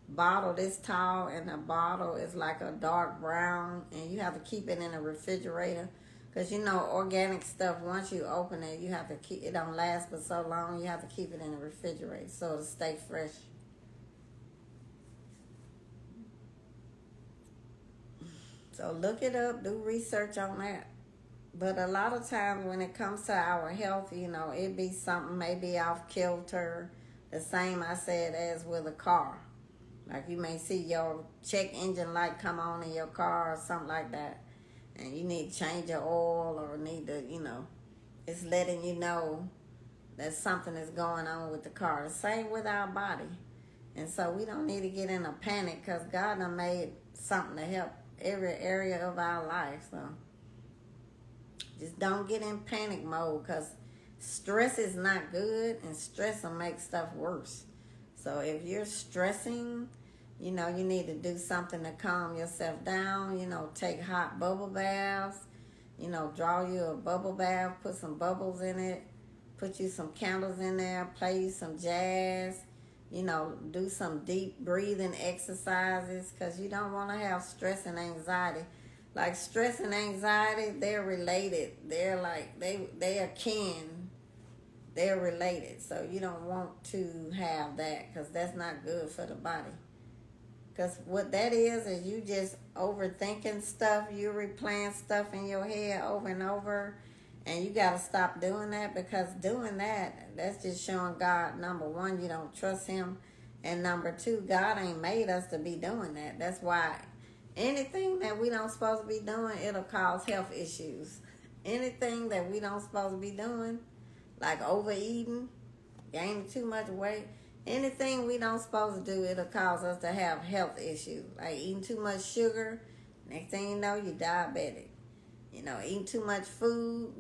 bottle this tall, and the bottle is like a dark brown, and you have to keep it in a refrigerator because organic stuff. Once you open it, you have to keep it. Don't last for so long. You have to keep it in the refrigerator so it'll stay fresh. So look it up, do research on that. But a lot of times when it comes to our health, it be something maybe off kilter. The same I said as with a car. Like you may see your check engine light come on in your car or something like that. And you need to change your oil or need to, it's letting you know that something is going on with the car. The same with our body. And so we don't need to get in a panic because God done made something to help every area of our life. So just don't get in panic mode because stress is not good and stress will make stuff worse. So if you're stressing, you need to do something to calm yourself down. Take hot bubble baths. Draw you a bubble bath, put some bubbles in it, put you some candles in there, play you some jazz. Do some deep breathing exercises because you don't want to have stress and anxiety. Like stress and anxiety, they're related. They're like, they are kin. They're related. So you don't want to have that because that's not good for the body. Because what that is you just overthinking stuff. You're replaying stuff in your head over and over. And you got to stop doing that because doing that, that's just showing God, number one, you don't trust him. And number two, God ain't made us to be doing that. That's why anything that we don't supposed to be doing, it'll cause health issues. Anything that we don't supposed to be doing, like overeating, gaining too much weight, anything we don't supposed to do, it'll cause us to have health issues. Like eating too much sugar, next thing you know, you're diabetic. Eating too much food,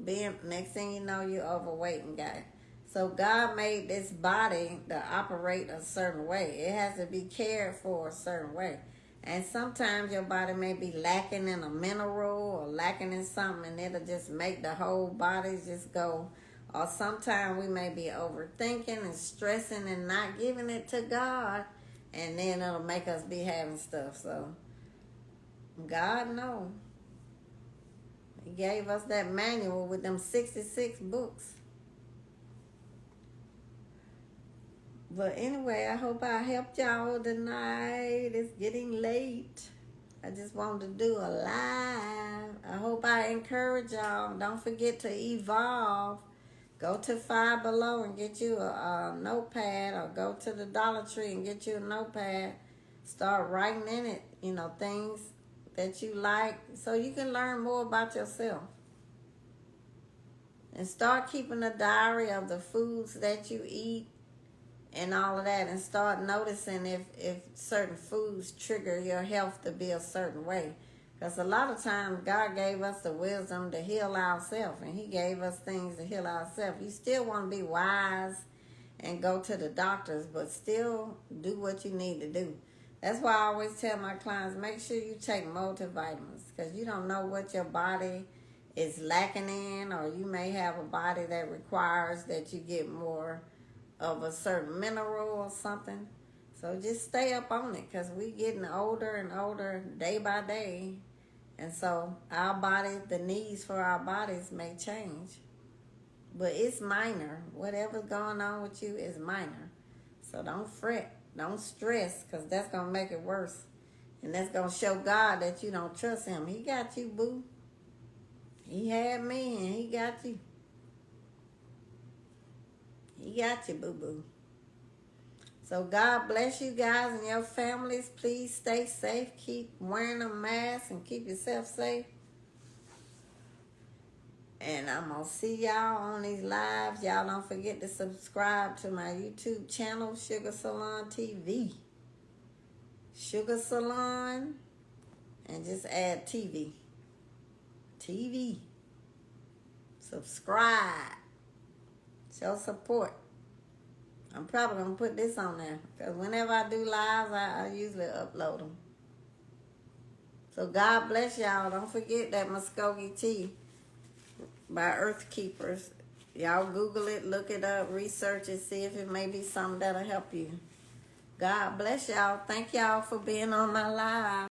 next thing you know, you're overweight and got it. So God made this body to operate a certain way. It has to be cared for a certain way. And sometimes your body may be lacking in a mineral or lacking in something, and it'll just make the whole body just go. Or sometimes we may be overthinking and stressing and not giving it to God, and then it'll make us be having stuff. So God knows. He gave us that manual with them 66 books. But anyway, I hope I helped y'all tonight. It's getting late. I just wanted to do a live. I hope I encourage y'all. Don't forget to evolve. Go to Five Below and get you a notepad, or go to the Dollar Tree and get you a notepad. Start writing in it, things that you like so you can learn more about yourself. And start keeping a diary of the foods that you eat and all of that, and start noticing if certain foods trigger your health to be a certain way. Because a lot of times God gave us the wisdom to heal ourselves, and he gave us things to heal ourselves. You still want to be wise and go to the doctors, but still do what you need to do. That's why I always tell my clients, make sure you take multivitamins, because you don't know what your body is lacking in, or you may have a body that requires that you get more of a certain mineral or something. So just stay up on it, because we getting older and older day by day. And so our body, the needs for our bodies may change. But it's minor. Whatever's going on with you is minor. So don't fret. Don't stress, because that's going to make it worse. And that's going to show God that you don't trust him. He got you, boo. He had me and he got you. He got you, boo-boo. So God bless you guys and your families. Please stay safe. Keep wearing a mask and keep yourself safe. And I'm going to see y'all on these lives. Y'all don't forget to subscribe to my YouTube channel, Sugar Salon TV. Sugar Salon. And just add TV. TV. Subscribe. Show support. I'm probably going to put this on there. Because whenever I do lives, I usually upload them. So God bless y'all. Don't forget that Muskogee tea by Earth Keepers. Y'all Google it, look it up, research it, see if it may be something that'll help you. God bless y'all. Thank y'all for being on my live.